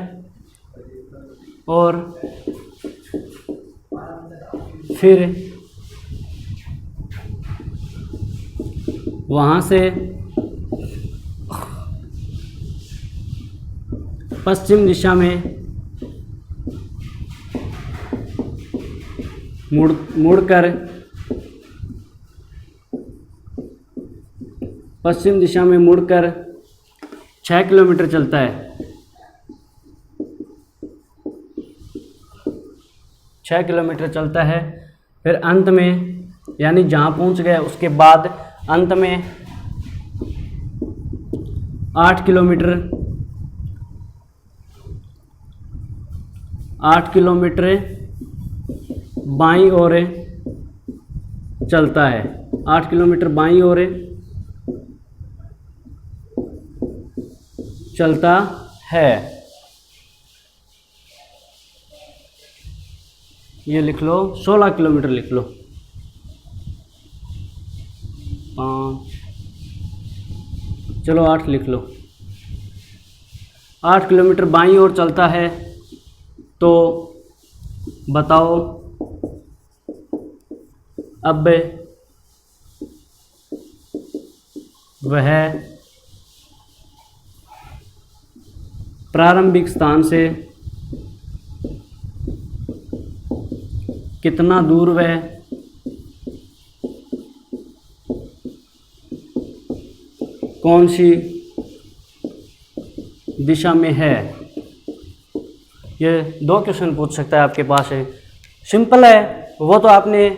और फिर वहाँ से पश्चिम दिशा में मुड़कर पश्चिम दिशा में मुड़कर 6 किलोमीटर चलता है। 6 किलोमीटर चलता है। फिर अंत में यानी जहाँ पहुँच गया उसके बाद अंत में 8 किलोमीटर बाईं ओर चलता है। 8 किलोमीटर बाईं ओर चलता है। ये लिख लो, 16 किलोमीटर लिख लो। 5, चलो 8 लिख लो। 8 किलोमीटर बाईं ओर चलता है। तो बताओ अब वह प्रारंभिक स्थान से कितना दूर वह कौन सी दिशा में है? ये 2 क्वेश्चन पूछ सकता है आपके पास है। सिंपल है, वो तो आपने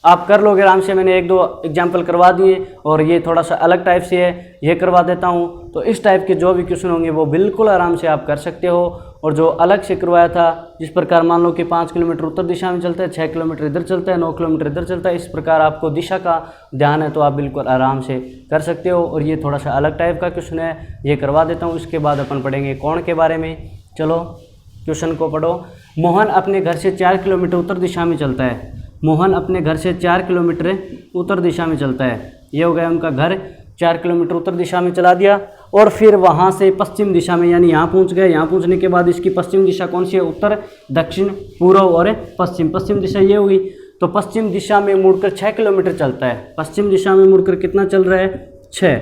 आप कर लोगे आराम से। मैंने एक दो एग्जाम्पल करवा दिए और ये थोड़ा सा अलग टाइप से है, ये करवा देता हूँ। तो इस टाइप के जो भी क्वेश्चन होंगे वो बिल्कुल आराम से आप कर सकते हो। और जो अलग से करवाया था, जिस प्रकार मान लो कि 5 किलोमीटर उत्तर दिशा में चलता है, 6 किलोमीटर इधर चलता है, 9 किलोमीटर इधर चलता है, इस प्रकार आपको दिशा का ध्यान है तो आप बिल्कुल आराम से कर सकते हो। और ये थोड़ा सा अलग टाइप का क्वेश्चन है, ये करवा देता हूँ। इसके बाद अपन पढ़ेंगे कोण के बारे में। चलो क्वेश्चन को पढ़ो। मोहन अपने घर से 4 किलोमीटर उत्तर दिशा में चलता है। मोहन अपने घर से 4 किलोमीटर उत्तर दिशा में चलता है। ये हो गया उनका घर, 4 किलोमीटर उत्तर दिशा में चला दिया। और फिर वहाँ से पश्चिम दिशा में, यानी यहाँ पहुँच गए। यहाँ पहुँचने के बाद इसकी पश्चिम दिशा कौन सी है? उत्तर, दक्षिण, पूर्व और पश्चिम। पश्चिम दिशा ये हुई। तो पश्चिम दिशा में मुड़कर 6 किलोमीटर चलता है। पश्चिम दिशा में मुड़कर कितना चल रहा है? 6।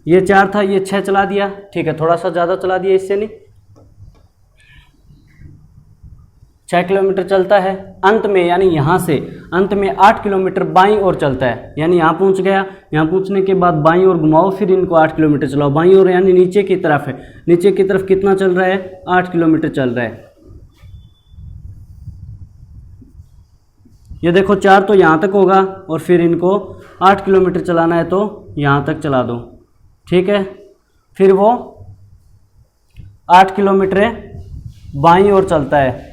ये 4 था, ये 6 चला दिया। ठीक है, थोड़ा सा ज़्यादा चला दिया, इससे नहीं। 6 किलोमीटर चलता है। अंत में यानी यहाँ से अंत में 8 किलोमीटर बाईं ओर चलता है। यानी यहाँ पहुँच गया, यहाँ पहुँचने के बाद बाईं ओर घुमाओ, फिर इनको 8 किलोमीटर चलाओ। बाईं ओर यानी नीचे की तरफ है। नीचे की तरफ कितना चल रहा है? 8 किलोमीटर चल रहा है। ये देखो 4 तो यहाँ तक होगा और फिर इनको 8 किलोमीटर चलाना है तो यहाँ तक चला दो। ठीक है, फिर वो 8 किलोमीटर बाईं ओर चलता है।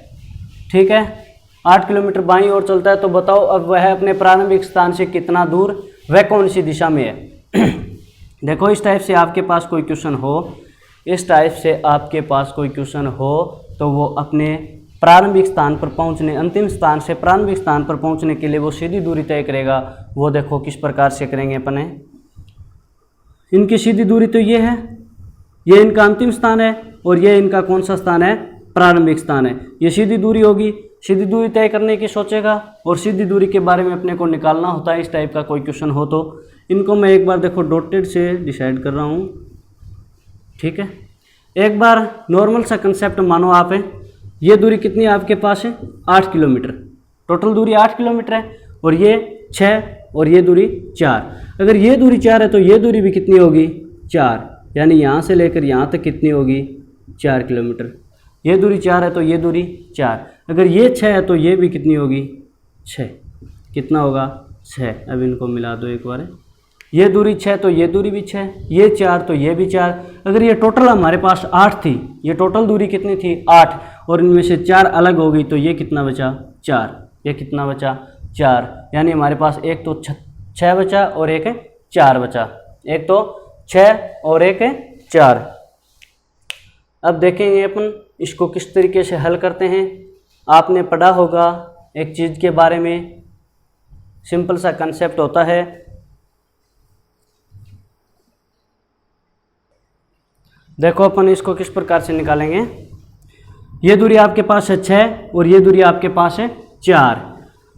ठीक है, 8 किलोमीटर बाईं ओर चलता है। तो बताओ अब वह अपने प्रारंभिक स्थान से कितना दूर, वह कौन सी दिशा में है? देखो इस टाइप से आपके पास कोई क्वेश्चन हो, इस टाइप से आपके पास कोई क्वेश्चन हो तो वो अपने प्रारंभिक स्थान पर पहुंचने, अंतिम स्थान से प्रारंभिक स्थान पर पहुंचने के लिए वो सीधी दूरी तय करेगा। वो देखो किस प्रकार से करेंगे अपने। इनकी सीधी दूरी तो ये है, ये इनका अंतिम स्थान है और ये इनका कौन सा स्थान है? प्रारंभिक स्थान है। ये सीधी दूरी होगी। सीधी दूरी तय करने की सोचेगा और सीधी दूरी के बारे में अपने को निकालना होता है। इस टाइप का कोई क्वेश्चन हो तो इनको मैं एक बार देखो डॉटेड से डिसाइड कर रहा हूँ। ठीक है, एक बार नॉर्मल सा कंसेप्ट मानो आप है। ये दूरी कितनी आपके पास है? 8 किलोमीटर। टोटल दूरी 8 किलोमीटर है और ये 6 और ये दूरी 4। अगर ये दूरी 4 है तो ये दूरी भी कितनी होगी? 4। यानी यहाँ से लेकर यहाँ तक कितनी होगी? 4 किलोमीटर। ये दूरी 4 है तो ये दूरी 4। अगर ये 6 है तो ये भी कितनी होगी? 6। कितना होगा? 6। अब इनको मिला दो एक बार। ये दूरी 6 तो ये दूरी भी 6, ये 4 तो ये भी 4। अगर ये टोटल हमारे पास 8 थी, ये टोटल दूरी कितनी थी? 8, और इनमें से 4 अलग हो गई तो ये कितना बचा? 4। ये कितना बचा? 4। यानी हमारे पास एक तो 6 बचा और एक 4 बचा। एक तो 6 और एक 4। अब देखेंगे अपन इसको किस तरीके से हल करते हैं। आपने पढ़ा होगा एक चीज़ के बारे में, सिंपल सा कंसेप्ट होता है। देखो अपन इसको किस प्रकार से निकालेंगे। ये दूरी आपके पास है 6 और ये दूरी आपके पास है 4।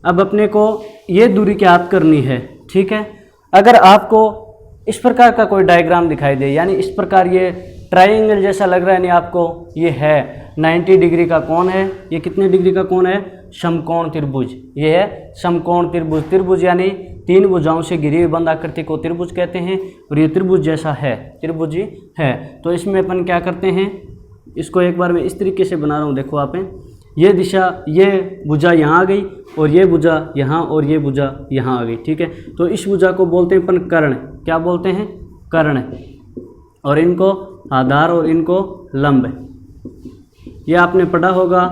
अब अपने को ये दूरी ज्ञात करनी है। ठीक है, अगर आपको इस प्रकार का कोई डायग्राम दिखाई दे, यानी इस प्रकार ये ट्रायंगल जैसा लग रहा है, नहीं आपको ये है 90 डिग्री का कोण है। ये कितने डिग्री का कोण है? समकोण त्रिभुज। ये है समकोण त्रिभुज। त्रिभुज यानी 3 भुजाओं से घिरी हुई बंद आकृति को त्रिभुज कहते हैं और ये त्रिभुज जैसा है, त्रिभुज ही है। तो इसमें अपन क्या करते हैं, इसको एक बार मैं इस तरीके से बना रहा हूँ। देखो आप, ये दिशा, ये भुजा यहाँ आ गई और ये भुजा यहाँ और ये भुजा यहाँ आ गई। ठीक है, तो इस भुजा को बोलते हैं अपन कर्ण। क्या बोलते हैं? कर्ण। और इनको आधार और इनको लंब। ये आपने पढ़ा होगा,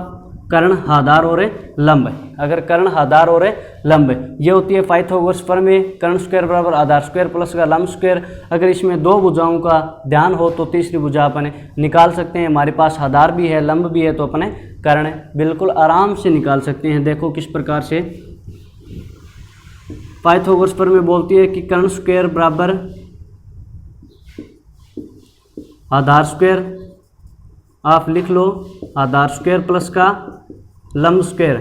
कर्ण, आधार और लंब। अगर कर्ण, आधार और लंब, ये होती है पाइथागोरस प्रमेय। कर्ण स्क्वायर बराबर आधार स्क्वायर प्लस का लंब स्क्वायर। अगर इसमें 2 भुजाओं का ध्यान हो तो तीसरी भुजा अपन निकाल सकते हैं। हमारे पास आधार भी है, लंब भी है, तो अपने कर्ण बिल्कुल आराम से निकाल सकते हैं। देखो किस प्रकार से पाइथागोरस प्रमेय बोलती है कि कर्ण स्क्वायर बराबर आधार स्क्वायर, आप लिख लो आधार स्क्वायर प्लस का लंब स्क्वायर।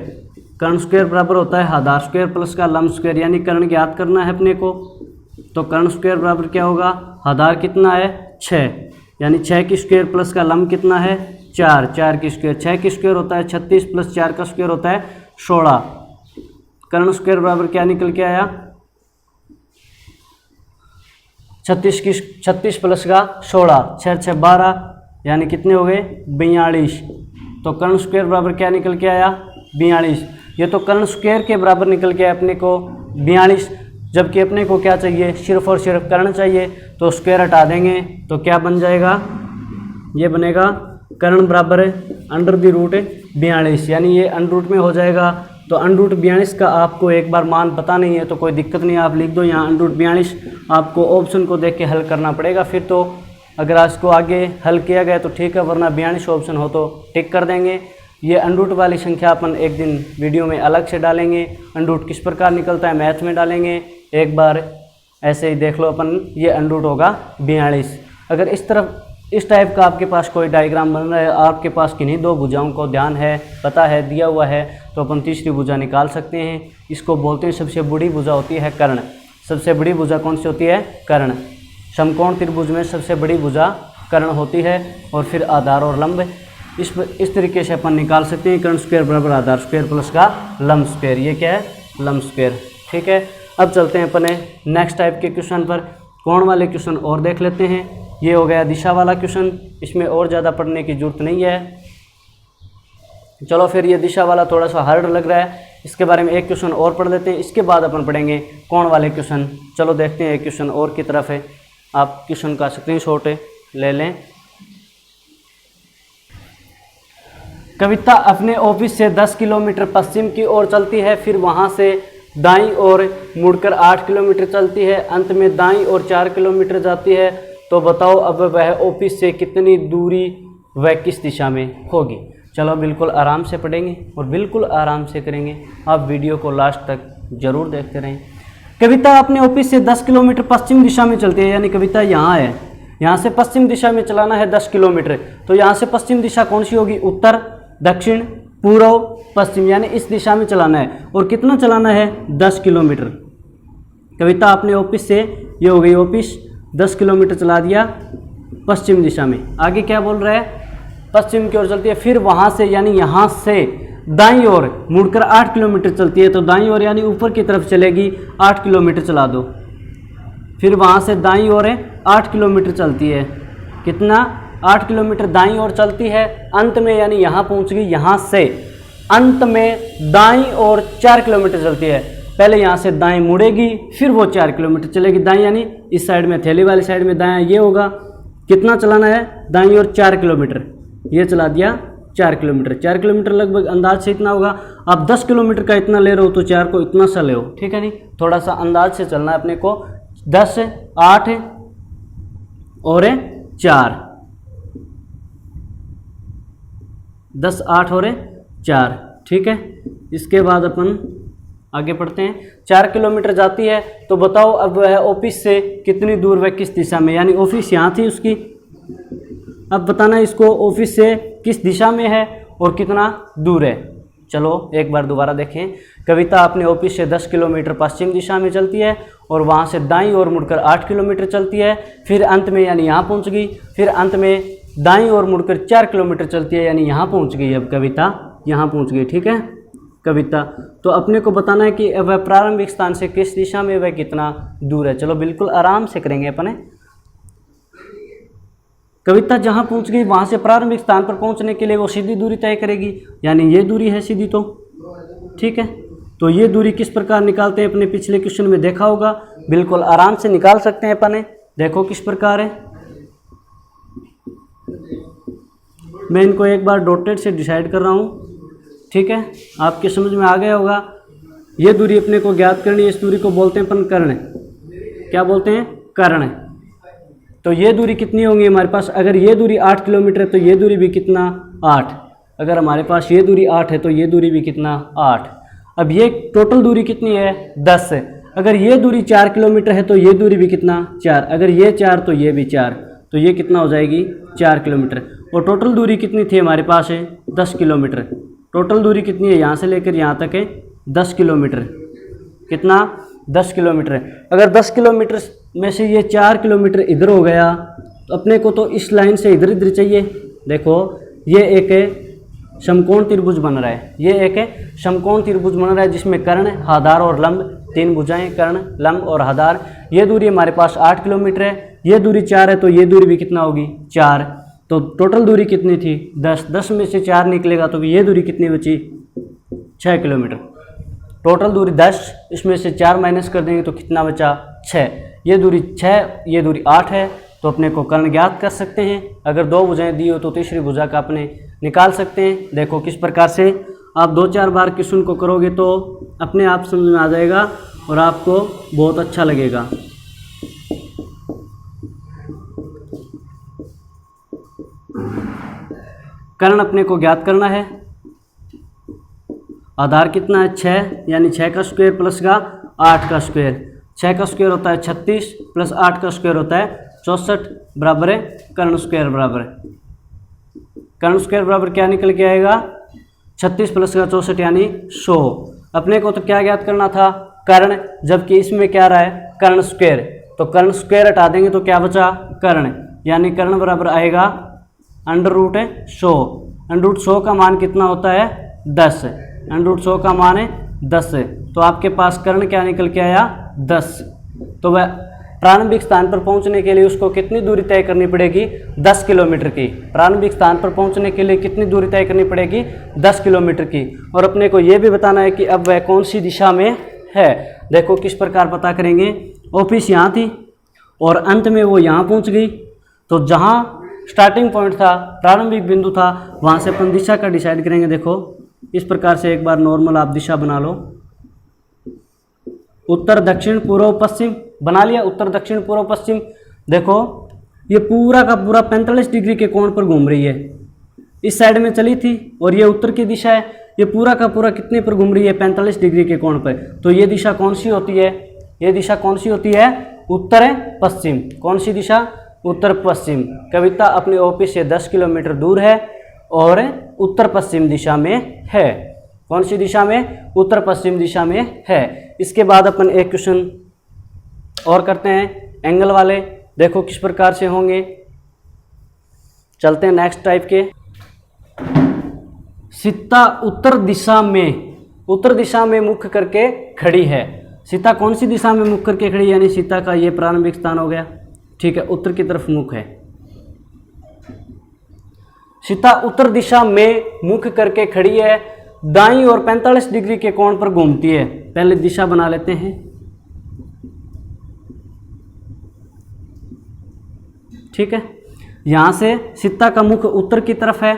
कर्ण स्क्वायर बराबर होता है आधार स्क्वायर प्लस का लंब स्क्वायर, यानी कर्ण ज्ञात करना है अपने को। तो कर्ण स्क्वायर बराबर क्या होगा? आधार कितना है? 6, यानी 6 की स्क्वायर प्लस का लंब कितना है? 4। 4 की स्क्वायर, 6 की स्क्वायर होता है 36 प्लस 4 का स्क्वायर होता है 16। कर्ण स्क्वायर बराबर क्या निकल के आया? 36 प्लस का 16, 6 6 12, यानी कितने हो गए? 42। तो कर्ण स्क्वायर बराबर क्या निकल के आया? 42। ये तो कर्ण स्क्वायर के बराबर निकल के अपने को 42, जबकि अपने को क्या चाहिए, सिर्फ और सिर्फ कर्ण चाहिए। तो स्क्वायर हटा देंगे तो क्या बन जाएगा, ये बनेगा कर्ण बराबर अंडर द रूट 42, यानी ये अंडर रूट में हो जाएगा। तो अंडर रूट 42 का आपको एक बार मान पता नहीं है तो कोई दिक्कत नहीं, आप लिख दो यहाँ अंडर रूट 42। आपको ऑप्शन को देख के हल करना पड़ेगा फिर तो, अगर इसको आगे हल किया गया तो ठीक है, वरना 42 ऑप्शन हो तो टिक कर देंगे। ये अंडर रूट वाली संख्या अपन एक दिन वीडियो में अलग से डालेंगे, अंडर रूट किस प्रकार निकलता है मैथ में डालेंगे। एक बार ऐसे ही देख लो अपन, ये अंडर रूट होगा 42। अगर इस टाइप का आपके पास कोई डायग्राम बन रहा है, आपके पास किन्हीं दो भुजाओं को ध्यान है, पता है, दिया हुआ है, तो अपन तीसरी भुजा निकाल सकते हैं। इसको बोलते हैं सबसे बड़ी भुजा होती है कर्ण। सबसे बड़ी भुजा कौन सी होती है, कर्ण। समकोण त्रिभुज में सबसे बड़ी भुजा कर्ण होती है। और फिर आधार और लंब इस तरीके से अपन निकाल सकते हैं, कर्ण स्क्वायर बराबर आधार स्क्वायर प्लस का लंब स्क्वायर, ये क्या है, लंब स्क्वायर। ठीक है, अब चलते हैं अपने नेक्स्ट टाइप के क्वेश्चन पर। कोण वाले क्वेश्चन और देख लेते हैं। ये हो गया दिशा वाला क्वेश्चन, इसमें और ज़्यादा पढ़ने की जरूरत नहीं है। चलो फिर ये दिशा वाला थोड़ा सा हार्ड लग रहा है, इसके बारे में एक क्वेश्चन और पढ़ लेते हैं, इसके बाद अपन पढ़ेंगे कोण वाले क्वेश्चन। चलो देखते हैं एक क्वेश्चन और की तरफ है, आप क्वेश्चन का स्क्रीनशॉट ले लें। कविता अपने ऑफिस से 10 किलोमीटर पश्चिम की ओर चलती है, फिर वहाँ से दाईं ओर मुड़कर 8 किलोमीटर चलती है, अंत में दाईं ओर 4 किलोमीटर जाती है। तो बताओ अब वह ऑफिस से कितनी दूरी वह किस दिशा में होगी। चलो बिल्कुल आराम से पढ़ेंगे और बिल्कुल आराम से करेंगे, आप वीडियो को लास्ट तक जरूर देखते रहें। कविता अपने ऑफिस से 10 किलोमीटर पश्चिम दिशा में चलती है, यानी कविता यहाँ है, यहाँ से पश्चिम दिशा में चलाना है 10 किलोमीटर। तो यहाँ से पश्चिम दिशा कौन सी होगी, उत्तर, दक्षिण, पूर्व, पश्चिम, यानी इस दिशा में चलाना है। और कितना चलाना है, 10 किलोमीटर। कविता अपने ऑफिस से, ये हो गई ऑफिस, 10 किलोमीटर चला दिया पश्चिम दिशा में। आगे क्या बोल रहा है, पश्चिम की ओर चलती है, फिर वहाँ से यानी यहाँ से दाईं ओर मुड़कर 8 किलोमीटर चलती है। तो दाईं ओर यानी ऊपर की तरफ चलेगी, 8 किलोमीटर चला दो। फिर वहाँ से दाईं ओर 8 किलोमीटर चलती है, कितना, 8 किलोमीटर दाईं ओर चलती है। अंत में यानी यहाँ पहुँच गई, यहाँ से अंत में दाईं ओर 4 किलोमीटर चलती है। पहले यहाँ से दाएं मुड़ेगी, फिर वो 4 किलोमीटर चलेगी। दाएं यानी इस साइड में, थैली वाली साइड में दाएं ये होगा। कितना चलाना है, दाईं ओर 4 किलोमीटर, ये चला दिया 4 किलोमीटर। 4 किलोमीटर लगभग अंदाज से इतना होगा। आप 10 किलोमीटर का इतना ले रहे हो तो 4 को इतना सा ले हो, ठीक है नहीं, थोड़ा सा अंदाज से चलना है अपने को। 10, 8 और 4, 10, 8 और 4, ठीक है। इसके बाद अपन आगे बढ़ते हैं। 4 किलोमीटर जाती है, तो बताओ अब वह ऑफिस से कितनी दूर वह किस दिशा में, यानी ऑफिस यहाँ थी उसकी, अब बताना इसको ऑफिस से किस दिशा में है और कितना दूर है। चलो एक बार दोबारा देखें। कविता अपने ऑफिस से 10 किलोमीटर पश्चिम दिशा में चलती है और वहाँ से दाईं ओर मुड़कर 8 किलोमीटर चलती है, फिर अंत में यानी यहाँ पहुँच गई, फिर अंत में दाईं ओर मुड़कर 4 किलोमीटर चलती है, यानी यहाँ पहुँच गई। अब कविता यहाँ पहुँच गई, ठीक है कविता। तो अपने को बताना है कि वह प्रारंभिक स्थान से किस दिशा में वह कितना दूर है। चलो बिल्कुल आराम से करेंगे अपने। कविता जहाँ पहुँच गई वहाँ से प्रारंभिक स्थान पर पहुँचने के लिए वो सीधी दूरी तय करेगी, यानी ये दूरी है सीधी, तो ठीक है। तो ये दूरी किस प्रकार निकालते हैं, अपने पिछले क्वेश्चन में देखा होगा, बिल्कुल आराम से निकाल सकते हैं अपने। देखो किस प्रकार है, मैं इनको एक बार डॉटेड से डिसाइड कर रहा हूँ, ठीक है, आपके समझ में आ गया होगा। ये दूरी अपने को ज्ञात करनी है, इस दूरी को बोलते हैं अपन कर्ण। क्या बोलते हैं, कर्ण। तो ये दूरी कितनी होंगी हमारे पास, अगर ये दूरी 8 किलोमीटर है तो ये दूरी भी कितना, 8। अगर हमारे पास ये दूरी 8 है तो ये दूरी भी कितना, 8। अब ये टोटल दूरी कितनी है, 10 है। अगर ये दूरी 4 किलोमीटर है तो ये दूरी भी कितना, 4। अगर ये 4 तो ये भी 4, तो ये कितना हो जाएगी, 4 किलोमीटर। और टोटल दूरी कितनी थी हमारे पास है, 10 किलोमीटर। टोटल दूरी कितनी है, यहाँ से लेकर यहाँ तक है 10 किलोमीटर। कितना, 10 किलोमीटर है। अगर 10 किलोमीटर में से ये 4 किलोमीटर इधर हो गया तो अपने को तो इस लाइन से इधर इधर चाहिए। देखो ये एक समकोण त्रिभुज बन रहा है, ये एक समकोण त्रिभुज बन रहा है जिसमें कर्ण, आधार और लंब, 3 भुजाएं, कर्ण, लंब और आधार। ये दूरी हमारे पास 8 किलोमीटर है, ये दूरी 4 है तो ये दूरी भी कितना होगी, 4। तो टोटल दूरी कितनी थी, 10। 10 में से 4 निकलेगा तो ये दूरी कितनी बची, 6 किलोमीटर। टोटल दूरी 10, इसमें से 4 माइनस कर देंगे तो कितना बचा 6। ये दूरी 6, ये दूरी 8 है, तो अपने को कर्ण ज्ञात कर सकते हैं। अगर 2 भुजाएं दी हो तो तीसरी भुजा का अपने निकाल सकते हैं। देखो किस प्रकार से आप 2-4 बार क्वेश्चन को करोगे तो अपने आप समझ में आ जाएगा और आपको बहुत अच्छा लगेगा। कर्ण अपने को ज्ञात करना है। आधार कितना है 6, यानी 6 का स्क्वायर प्लस का 8 का स्क्वायर। 6 का स्क्वायर होता है 36 प्लस 8 का स्क्वायर होता है 64 बराबर है कर्ण स्क्वायर बराबर है। कर्ण स्क्वायर बराबर क्या निकल के आएगा 36 प्लस का 64 यानी 100। अपने को तो क्या ज्ञात करना था कर्ण, जबकि इसमें क्या रहा है कर्ण स्क्वायर, तो कर्ण स्क्वायर हटा देंगे तो क्या बचा कर्ण, यानी कर्ण बराबर आएगा अंडर रूट 100। अंडर रूट 100 का मान कितना होता है 10, अंडर रूट 100 का मान है 10 है, तो आपके पास कर्ण क्या निकल के आया 10। तो वह प्रारंभिक स्थान पर पहुंचने के लिए उसको कितनी दूरी तय करनी पड़ेगी 10 किलोमीटर की। प्रारंभिक स्थान पर पहुंचने के लिए कितनी दूरी तय करनी पड़ेगी 10 किलोमीटर की। और अपने को यह भी बताना है कि अब वह कौन सी दिशा में है। देखो किस प्रकार पता करेंगे, ऑफिस यहाँ थी और अंत में वो यहाँ पहुँच गई, तो जहाँ स्टार्टिंग पॉइंट था, प्रारंभिक बिंदु था, वहाँ से अपन दिशा का डिसाइड करेंगे। देखो इस प्रकार से एक बार नॉर्मल आप दिशा बना लो, उत्तर दक्षिण पूर्व पश्चिम बना लिया। उत्तर दक्षिण पूर्व पश्चिम, देखो ये पूरा का पूरा 45 डिग्री के कोण पर घूम रही है। इस साइड में चली थी और ये उत्तर की दिशा है, ये पूरा का पूरा कितने पर घूम रही है 45 डिग्री के कोण पर। तो ये दिशा कौन सी होती है, ये दिशा कौन सी होती है उत्तर पश्चिम। कौन सी दिशा उत्तर पश्चिम। कविता अपने ऑफिस से 10 किलोमीटर दूर है और उत्तर पश्चिम दिशा में है। कौन सी दिशा में उत्तर पश्चिम दिशा में है। इसके बाद अपन एक क्वेश्चन और करते हैं एंगल वाले। देखो किस प्रकार से होंगे, चलते हैं नेक्स्ट टाइप के। सीता उत्तर दिशा में मुख करके खड़ी है। सीता कौन सी दिशा में मुख करके खड़ी है, यानी सीता का ये प्रारंभिक स्थान हो गया, ठीक है, उत्तर की तरफ मुख है। सीता उत्तर दिशा में मुख करके खड़ी है, दाईं और 45 डिग्री के कोण पर घूमती है। पहले दिशा बना लेते हैं, ठीक है। यहां से सीता का मुख उत्तर की तरफ है,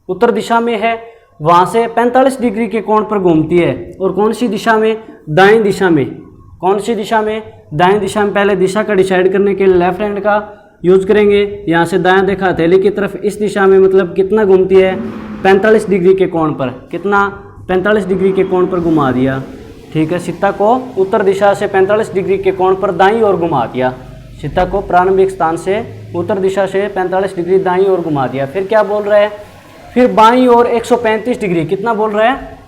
उत्तर दिशा में है, वहां से 45 डिग्री के कोण पर घूमती है। और कौन सी दिशा में, दाईं दिशा में। कौन सी दिशा में, दाईं दिशा में। पहले दिशा का डिसाइड करने के लिए लेफ्ट हैंड का यूज करेंगे। यहाँ से दायां देखा हथेली की तरफ, इस दिशा में मतलब कितना घूमती है 45 डिग्री के कोण पर। कितना 45 डिग्री के कोण पर घुमा दिया, ठीक है। सीता को उत्तर दिशा से 45 डिग्री के कोण पर दाईं ओर घुमा दिया। सीता को प्रारंभिक स्थान से उत्तर दिशा से 45 डिग्री दाईं ओर घुमा दिया। फिर क्या बोल रहा है, फिर बाईं ओर 135 डिग्री, कितना बोल रहा है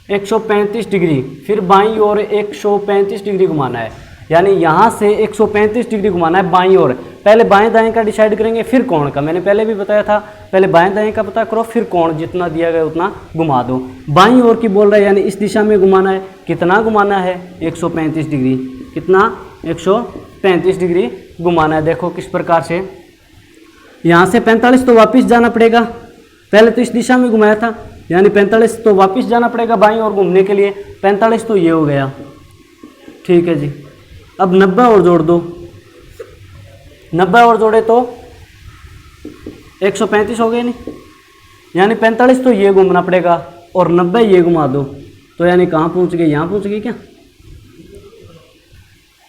135 डिग्री। फिर बाईं ओर 135 डिग्री घुमाना है, यानी यहाँ से 135 डिग्री घुमाना है बाईं ओर। पहले बाएं दाएं का डिसाइड करेंगे, फिर कोण का। मैंने पहले भी बताया था, पहले बाएं दाएं का पता करो, फिर कोण जितना दिया गया उतना घुमा दो। बाईं ओर की बोल रहा है, यानी इस दिशा में घुमाना है। कितना घुमाना है 135 डिग्री। कितना 135 डिग्री घुमाना है। देखो किस प्रकार से, यहाँ से 45 तो वापस जाना पड़ेगा। पहले तो इस दिशा में घुमाया था, यानी 45 तो वापस जाना पड़ेगा बाईं ओर घूमने के लिए। 45 तो ये हो गया, ठीक है जी। अब 90 और जोड़ दो, 90 और जोड़े तो 135 हो गए नहीं, यानी 45 तो ये घूमना पड़ेगा और 90 ये घुमा दो, तो यानी कहाँ पहुँच गए, यहाँ पहुँच गए क्या।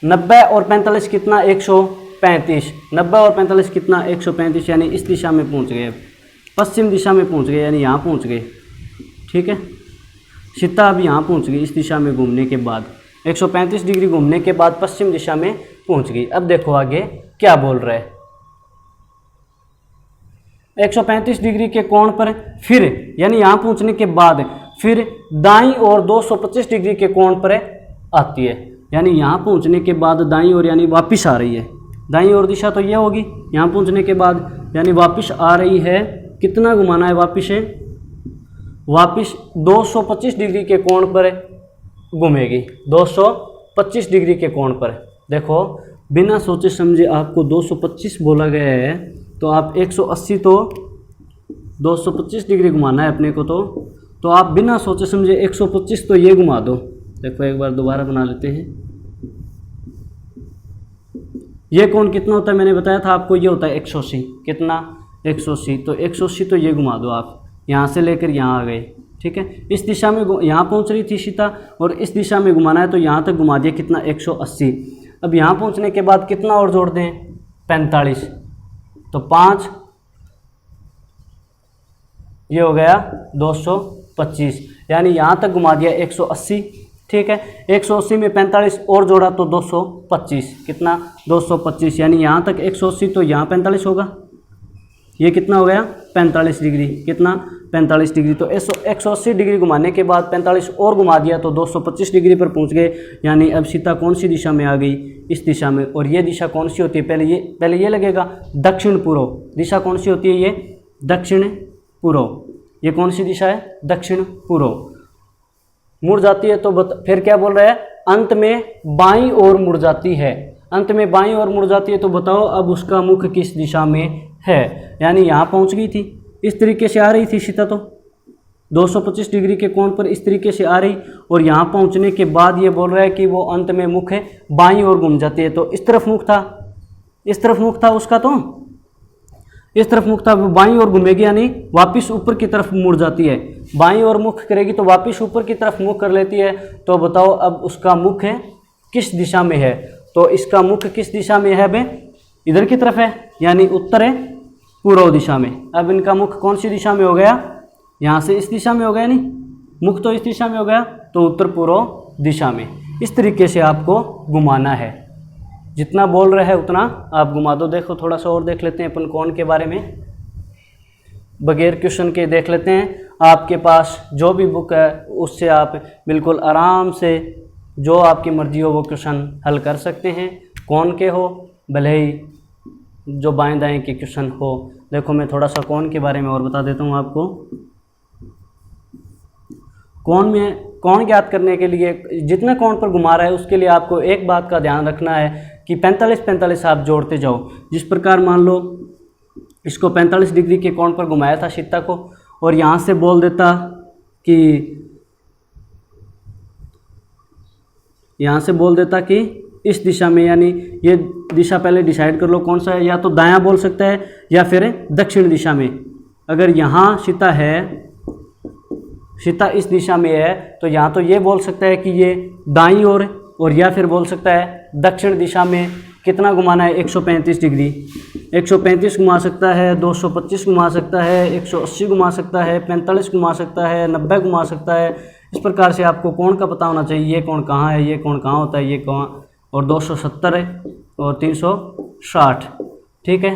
90 और 45 कितना 135। 90 और 45 कितना 135, यानी इस दिशा में पहुँच गए, पश्चिम दिशा में पहुँच गए, यानी यहाँ पहुँच गए, ठीक है। सीता अब यहाँ पहुँच गई इस दिशा में घूमने के बाद, 135 डिग्री घूमने के बाद पश्चिम दिशा में पहुँच गई। अब देखो आगे क्या बोल रहा है, 135 डिग्री के कोण पर फिर, यानी यहाँ पहुँचने के बाद फिर दाईं ओर 225 डिग्री के कोण पर आती है। यानी यहाँ पहुँचने के बाद दाईं ओर, यानी वापस आ रही है। दाईं ओर दिशा तो ये होगी, यहाँ पहुँचने के बाद यानी वापस आ रही है। कितना घुमाना है वापस है, वापस 225 डिग्री के कोण पर घूमेगी, 225 डिग्री के कोण पर। देखो बिना सोचे समझे आपको 225 बोला गया है, तो आप 180 तो 225 डिग्री घुमाना है अपने को, तो तो आप बिना सोचे समझे 125 तो ये घुमा दो। देखो एक बार दोबारा बना लेते हैं। ये कोण कितना होता है मैंने बताया था आपको, ये होता है 180। कितना? 180। तो 180 तो ये घुमा दो आप, यहाँ से लेकर यहाँ आ गए, ठीक है। इस दिशा में यहाँ पहुँच रही थी सीता और इस दिशा में घुमाना है तो यहाँ तक घुमा दिया। कितना? 180। अब यहाँ पहुँचने के बाद कितना और जोड़ दें? 45। तो 5, ये हो गया 225, यानी यहाँ तक घुमा दिया 180, ठीक है। 180 में 45 और जोड़ा तो 225। कितना? 225, यानी यहाँ तक 180 तो यहाँ 45 होगा। ये कितना हो गया? 45 डिग्री। कितना? 45 डिग्री। तो 180 डिग्री घुमाने के बाद 45 और घुमा दिया तो 225 डिग्री पर पहुँच गए। यानी अब सीता कौन सी दिशा में आ गई? इस दिशा में। और ये दिशा कौन सी होती है? पहले ये लगेगा दक्षिण पूर्व। दिशा कौन सी होती है? ये दक्षिण पूर्व। ये कौन सी दिशा है? दक्षिण पूर्व। मुड़ जाती है तो फिर क्या बोल रहा है? अंत में बाईं ओर मुड़ जाती है। अंत में बाईं ओर मुड़ जाती है तो बताओ अब उसका मुख किस दिशा में है? यानी यहाँ पहुँच गई थी, इस तरीके से आ रही थी सीता, तो 225 डिग्री के कोण पर इस तरीके से आ रही, और यहाँ पहुँचने के बाद ये बोल रहा है कि वो अंत में मुख है बाईं ओर घूम जाती है। तो इस तरफ मुख था, इस तरफ मुख था उसका, तो इस तरफ मुख था, वो बाईं ओर घूमेगी यानी वापस ऊपर की तरफ मुड़ जाती है। बाईं ओर मुख करेगी तो वापस ऊपर की तरफ मुख कर लेती है। तो बताओ अब उसका मुख है किस दिशा में है? तो इसका मुख किस दिशा में है? बे इधर की तरफ है, यानी उत्तर है पूर्व दिशा में। अब इनका मुख कौन सी दिशा में हो गया? यहाँ से इस दिशा में हो गया, नहीं मुख तो इस दिशा में हो गया, तो उत्तर पूर्व दिशा में। इस तरीके से आपको घुमाना है, जितना बोल रहा है उतना आप घुमा दो। देखो थोड़ा सा और देख लेते हैं अपन कोण के बारे में, बगैर क्वेश्चन के देख लेते हैं। आपके पास जो भी बुक है उससे आप बिल्कुल आराम से जो आपकी मर्जी हो वो क्वेश्चन हल कर सकते हैं। कोण के हो भले ही जो बाएं दाएं के क्वेश्चन हो। देखो मैं थोड़ा सा कोण के बारे में और बता देता हूँ आपको। कोण ज्ञात करने के लिए जितने कोण पर घुमा रहा है उसके लिए आपको एक बात का ध्यान रखना है कि 45-45 आप जोड़ते जाओ। जिस प्रकार मान लो इसको 45 डिग्री के कोण पर घुमाया था सीता को, और यहाँ से बोल देता कि यहाँ से बोल देता कि इस दिशा में, यानी ये दिशा पहले डिसाइड कर लो कौन सा है, या तो दायां बोल सकता है या फिर दक्षिण दिशा में। अगर यहाँ सीता है, सीता इस दिशा में है, तो यहाँ तो ये बोल सकता है कि ये दाईं ओर, और या फिर बोल सकता है दक्षिण दिशा में। कितना घुमाना है? 135 डिग्री। 135 घुमा सकता है, 225 घुमा सकता है, 180 घुमा सकता है, 45 घुमा सकता है, 90 घुमा सकता है। इस प्रकार से आपको कोण का पता होना चाहिए, ये कोण कहाँ है, ये कोण कहाँ होता है, ये कहाँ, और 270 है और 360, ठीक है।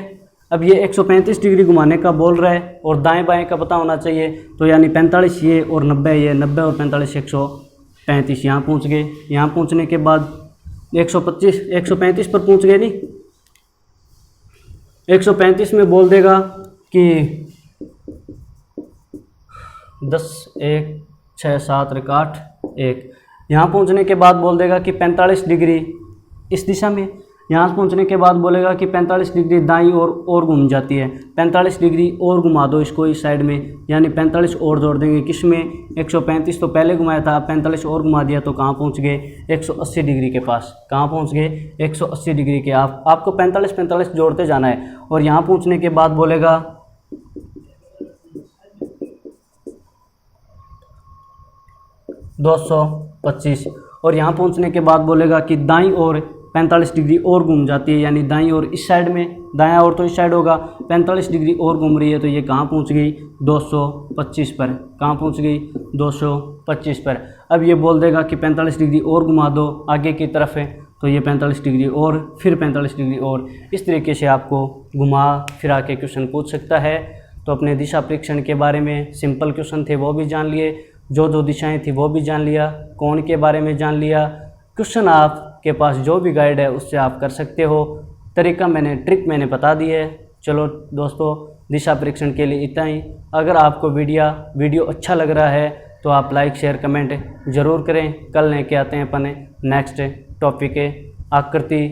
अब ये 135 डिग्री घुमाने का बोल रहा है और दाएं बाएं का पता होना चाहिए, तो यानी 45 ये और 90 ये, 90 और 45 135। यहाँ पहुँच गए। यहाँ पहुँचने के बाद 135 पर पहुँच गए, नहीं 135 में बोल देगा कि 10 1 6 7 8 1। यहाँ पहुँचने के बाद बोल देगा कि 45 डिग्री इस दिशा में। यहाँ पहुँचने के बाद बोलेगा कि 45 डिग्री दाईं ओर और घूम जाती है। 45 डिग्री और घुमा दो इसको इस साइड में, यानी 45 और जोड़ देंगे। किस में? 135 तो पहले घुमाया था, 45 और घुमा दिया तो कहाँ पहुँच गए? 180 डिग्री के पास। कहाँ पहुँच गए? 180 डिग्री के। आपको 45 जोड़ते जाना है। और यहाँ पहुँचने के बाद बोलेगा 225, और यहाँ पहुँचने के बाद बोलेगा कि दाईं ओर 45 डिग्री और घूम जाती है, यानी दाईं ओर इस साइड में, दायां ओर तो इस साइड होगा, 45 डिग्री और घूम रही है, तो ये कहाँ पहुँच गई? 225 पर। कहाँ पहुँच गई? 225 पर। अब ये बोल देगा कि 45 डिग्री और घुमा दो, आगे की तरफ है, तो ये 45 डिग्री और, फिर 45 डिग्री और। इस तरीके से आपको घुमा फिरा के क्वेश्चन पूछ सकता है। तो अपने दिशा परीक्षण के बारे में सिंपल क्वेश्चन थे वो भी जान लिए, जो दिशाएँ थी वो भी जान लिया, कोण के बारे में जान लिया। क्वेश्चन आपके पास जो भी गाइड है उससे आप कर सकते हो। तरीका ट्रिक मैंने बता दी है। चलो दोस्तों, दिशा परीक्षण के लिए इतना ही। अगर आपको वीडियो अच्छा लग रहा है तो आप लाइक शेयर कमेंट ज़रूर करें। कल लेके आते हैं अपने नेक्स्ट टॉपिक है आकृति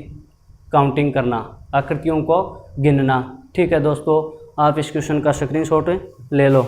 काउंटिंग करना, आकृतियों को गिनना। ठीक है दोस्तों, आप इस क्वेश्चन का स्क्रीनशॉट ले लो।